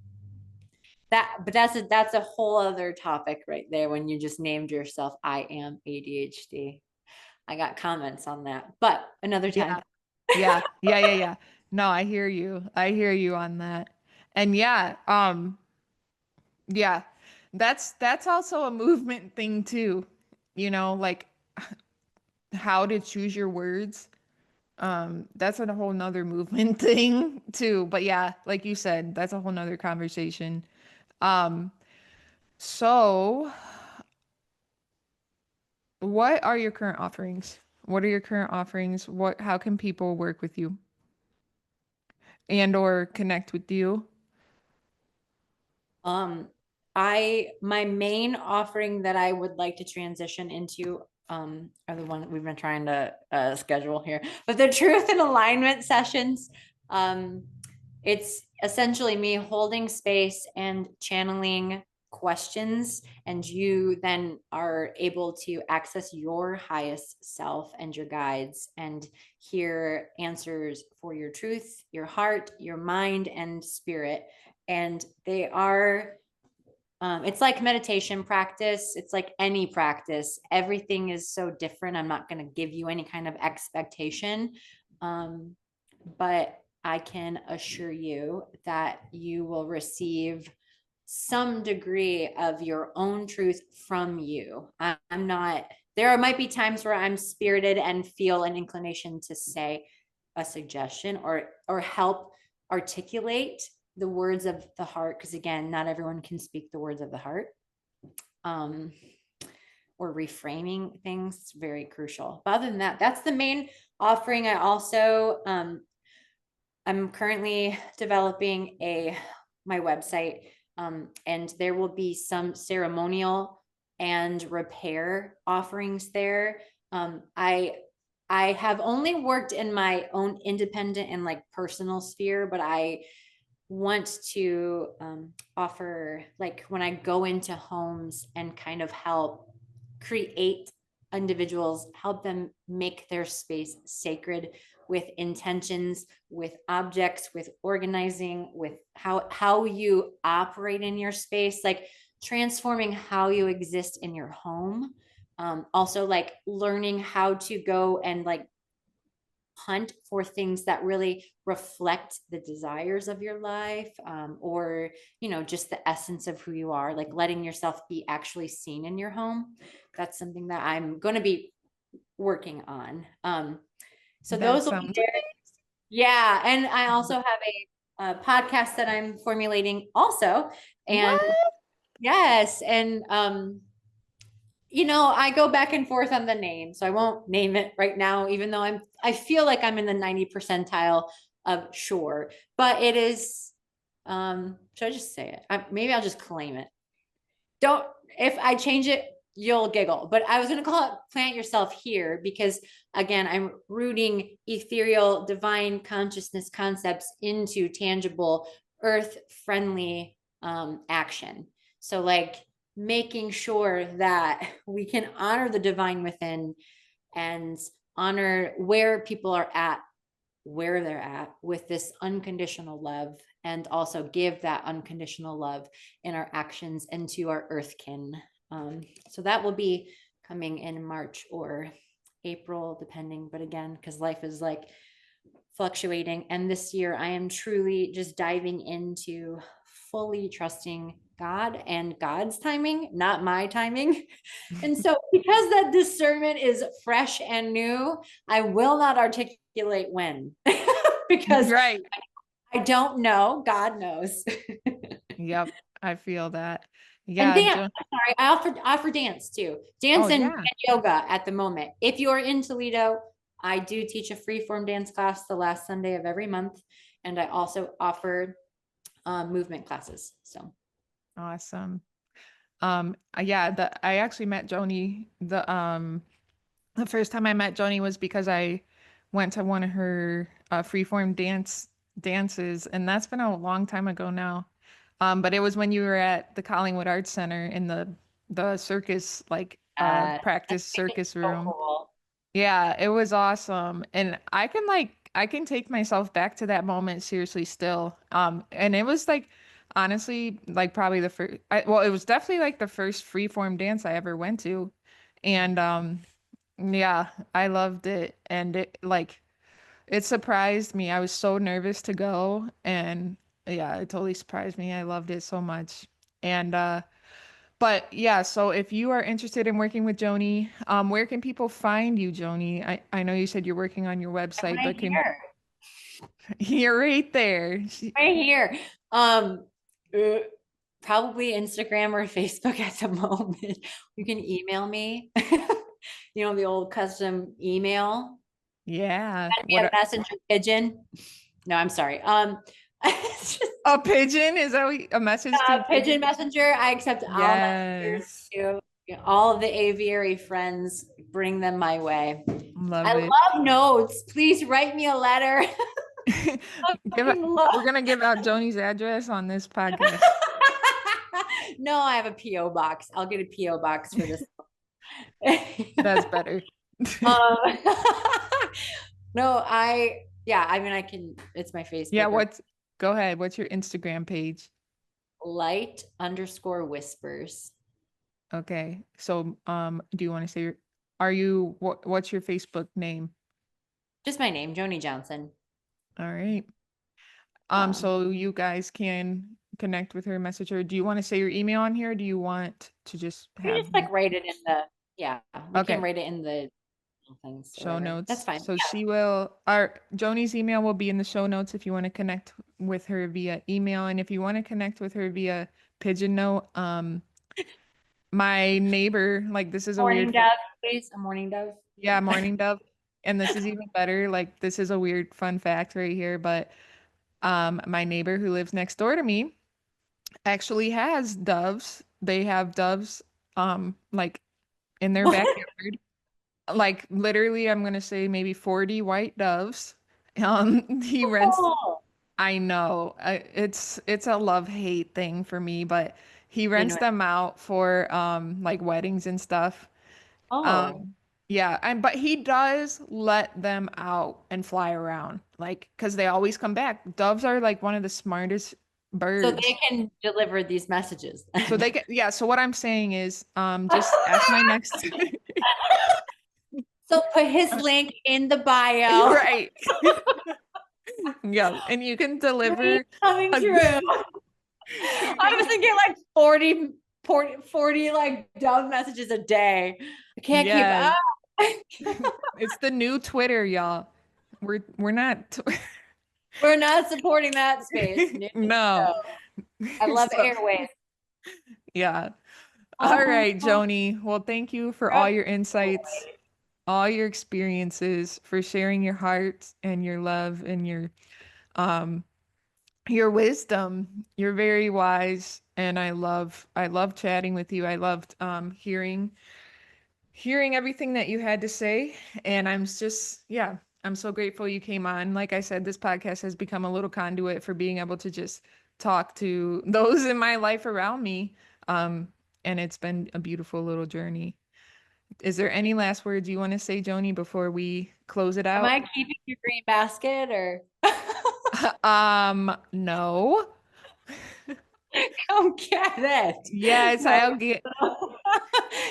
but that's a whole other topic right there when you just named yourself I am ADHD. I got comments on that, but another time. Yeah. Yeah. Yeah, yeah, yeah. No, I hear you. I hear you on that. And yeah, yeah. That's also a movement thing too. Like how to choose your words. That's a whole nother movement thing too. But yeah, like you said, that's a whole nother conversation. Um, so what are your current offerings? What are your current offerings? How can people work with you and or connect with you? Um, my main offering that I would like to transition into are the one that we've been trying to schedule here, but the truth and alignment sessions. Um, it's essentially me holding space and channeling questions, and you then are able to access your highest self and your guides and hear answers for your truth, your heart, your mind, and spirit. And they are, it's like meditation practice. It's like any practice. Everything is so different. I'm not going to give you any kind of expectation. Um, but I can assure you that you will receive some degree of your own truth from you. I'm not, there might be times where I'm spirited and feel an inclination to say a suggestion or help articulate the words of the heart, because again, not everyone can speak the words of the heart. Um, or reframing things, very crucial. But other than that, that's the main offering. I also I'm currently developing my website, and there will be some ceremonial and repair offerings there. I have only worked in my own independent and like personal sphere, but I want to offer, like when I go into homes and kind of help create individuals, help them make their space sacred with intentions, with objects, with organizing, with how you operate in your space, like transforming how you exist in your home. Also like learning how to go and like hunt for things that really reflect the desires of your life, or just the essence of who you are, like letting yourself be actually seen in your home. That's something that I'm going to be working on. So That those will be sounds there. Yeah, and I also amazing. have a podcast that I'm formulating also. And What? yes, and I go back and forth on the name, so I won't name it right now, even though I feel like I'm in the 90 percentile of sure, but it is, should I just say it? Maybe I'll just claim it. Don't, if I change it, you'll giggle, but I was going to call it Plant Yourself Here because again, I'm rooting ethereal, divine consciousness concepts into tangible, earth friendly action. So like making sure that we can honor the divine within and honor where people are at, where they're at with this unconditional love, and also give that unconditional love in our actions and to our earthkin. So that will be coming in March or April, depending. But again, because life is like fluctuating. And this year, I am truly just diving into fully trusting God and God's timing, not my timing. And so, because that discernment is fresh and new, I will not articulate when because Right. I don't know. God knows. Yep. I feel that. And Yeah, dance, sorry, I offer dance too. Oh Dance and yeah. yoga at the moment. If you're in Toledo, I do teach a free form dance class the last Sunday of every month. And I also offer movement classes. So Awesome. Yeah, I actually met Joni the first time I met Joni was because I went to one of her freeform dances, and that's been a long time ago now. But it was when you were at the Collingwood Arts Center in the circus that's practice circus so room. cool. Yeah, it was awesome. And I can take myself back to that moment seriously still. And it was like honestly like probably the first well, it was definitely like the first freeform dance I ever went to. And yeah, I loved it. And it surprised me. I was so nervous to go, and yeah, it totally surprised me. I loved it so much. And but yeah, so if you are interested in working with Joni, where can people find you, Joni? I know you said you're working on your I'm website, right but can here. you're right there. Right here. Um uh, Probably Instagram or Facebook at the moment. You can email me. The old custom email. Yeah. Send me a messenger pigeon. No, I'm sorry. It's just A pigeon? Is that a message through pigeon pigeon? messenger. I accept all messengers Yes. too. All of the aviary friends, bring them my way. I Love it. love notes. Please write me a letter. I Give it, fucking love. we're gonna give out Joni's address on this podcast. No, I have a PO box. I'll get a PO box for this. That's better. um, no, yeah, I mean, I can, it's my Yeah, Facebook or go ahead. What's your Instagram page? light_whispers. Okay. So, do you want to say what's your Facebook name? Just my name, Joanie Johnson. All right. Um, So you guys can connect with her, message her. Do you want to say your email on here? Or do you want to just We have just like write it in the, yeah, we can okay, write it in the things or show whatever. That's notes? fine. So she will, our Joni's email will be in the show notes if you want to connect with her via email. And if you want to connect with her via pigeon note, my neighbor, like this is a Morning weird, dove, please. A morning dove. yeah, morning dove. And this is even better. Like this is a weird fun fact right here, but my neighbor who lives next door to me actually has doves. They have doves like in their What? backyard. Like literally I'm gonna say maybe 40 white doves. He rents Oh, I know. It's a love-hate thing for me, but he you rents know, them out for like weddings and stuff. oh, Yeah, and but he does let them out and fly around, like, because they always come back. Doves are like one of the smartest so birds. they can deliver these messages So then. they get, yeah, so what I'm saying is, just ask my next, So put his link in the bio. right. Yeah, and you can Dream deliver coming a, true. you I was can, thinking like 40 like dove messages a day. I can't keep yes. up. It's the new Twitter, y'all. We're not, We're not supporting that space. No, no. no. I love So, airways. yeah. All Oh, right, Joni. Well, thank you for all your insights, all your experiences, for sharing your heart and your love and um your wisdom. You're very wise, and I love chatting with you. I loved hearing everything that you had to say, and I'm just, yeah, I'm so grateful you came on. Like I said, this podcast has become a little conduit for being able to just talk to those in my life around me. Um and it's been a beautiful little journey. Is there any last words you want to say, Joni, before we close it am out? I keeping your green basket or No. come get it? Yes, No, I'll get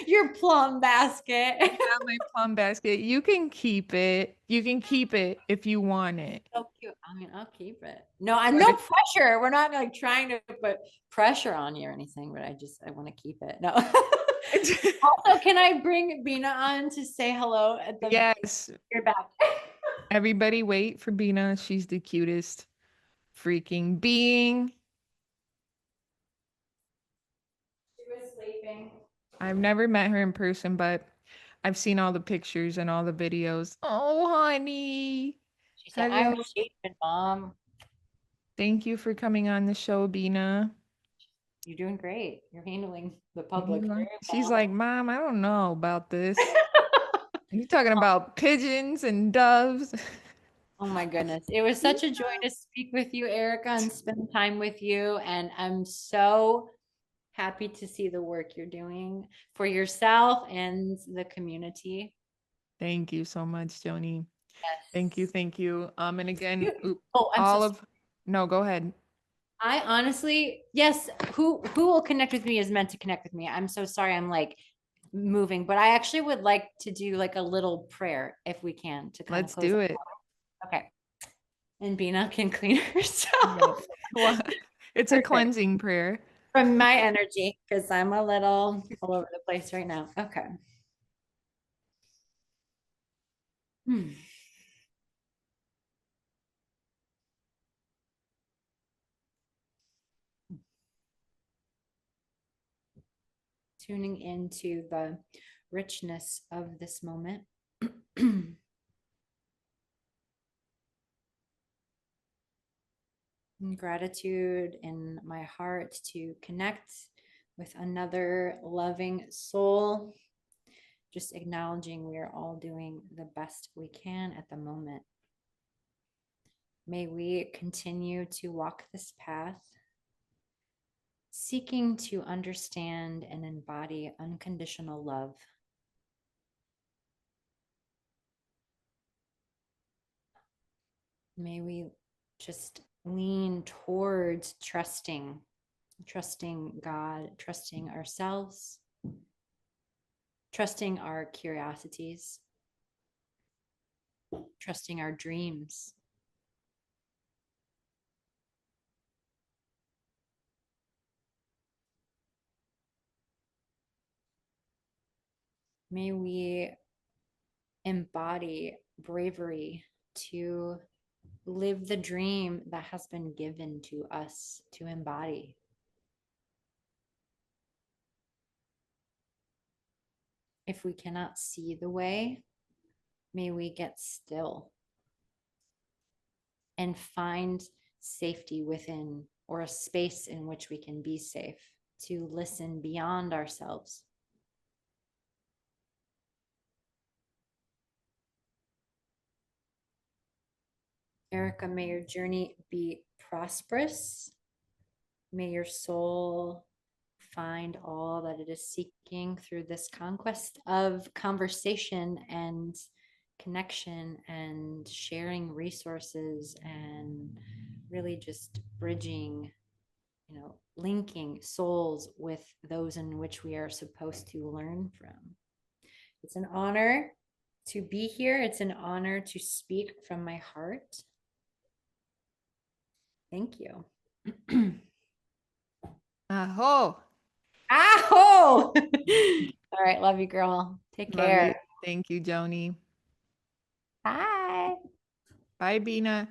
your plum basket. yeah, my plum basket. You can keep it. You can keep it if you want it. So cute. I mean, I'll keep it. No, I'm But no pressure. We're not like trying to put pressure on you or anything, but I want to keep it. No. Also, can I bring Bina on to say hello at the yes, your back? everybody wait for Bina. She's the cutest freaking being. She was sleeping. I've never met her in person, but I've seen all the pictures and all the videos. Oh, honey. She said, Hello. I'm sleeping, Mom. Thank you for coming on the show, Bina. You're doing great. You're handling the public very She's well. like, Mom, I don't know about this. You talking about pigeons and doves? Oh my goodness. It was such a joy to speak with you, Erica, and spend time with you. And I'm so happy to see the work you're doing for yourself and the community. Thank you so much, Joni. Thank you, Yes. thank you. And again, Oh, I'm so all sorry. of no, go ahead. I honestly, yes, who will connect with me is meant to connect with me. I'm so sorry I'm like moving, but I actually would like to do like a little prayer if we can to kind of Let's close do out. it. Okay. And Bina can clean Yes. herself. Well, it's a Perfect. cleansing prayer. From my energy, because I'm a little all over the place right now. Okay. Hmm. Tuning into the richness of this moment. Gratitude in my heart to connect with another loving soul. Just acknowledging we are all doing the best we can at the moment. May we continue to walk this path, seeking to understand and embody unconditional love. May we just lean towards trusting God, trusting ourselves, trusting our curiosities, trusting our dreams. May we embody bravery to live the dream that has been given to us to embody. If we cannot see the way, may we get still and find safety within, or a space in which we can be safe to listen beyond ourselves. Erica, may your journey be prosperous. May your soul find all that it is seeking through this conquest of conversation and connection and sharing resources and really just bridging, linking souls with those in which we are supposed to learn from. It's an honor to be here. It's an honor to speak from my heart. Thank you. Aho. Ow! All right. Love you, girl. Take Love you. care. Thank you, Joni. Bye. Bye, Bina.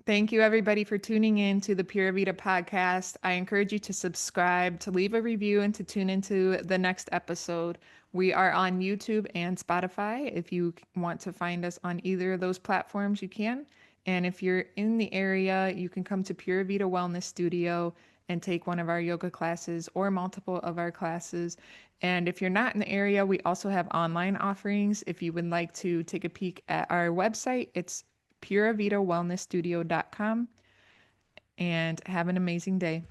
Thank you, everybody, for tuning in to the Pura Vida podcast. I encourage you to subscribe, to leave a review, and to tune into the next episode. We are on YouTube and Spotify. If you want to find us on either of those platforms, you can. And if you're in the area, you can come to Pura Vida Wellness Studio and take one of our yoga classes or multiple of our classes. And if you're not in the area, we also have online offerings. If you would like to take a peek at our website, it's puravitawellnessstudio.com, and have an amazing day.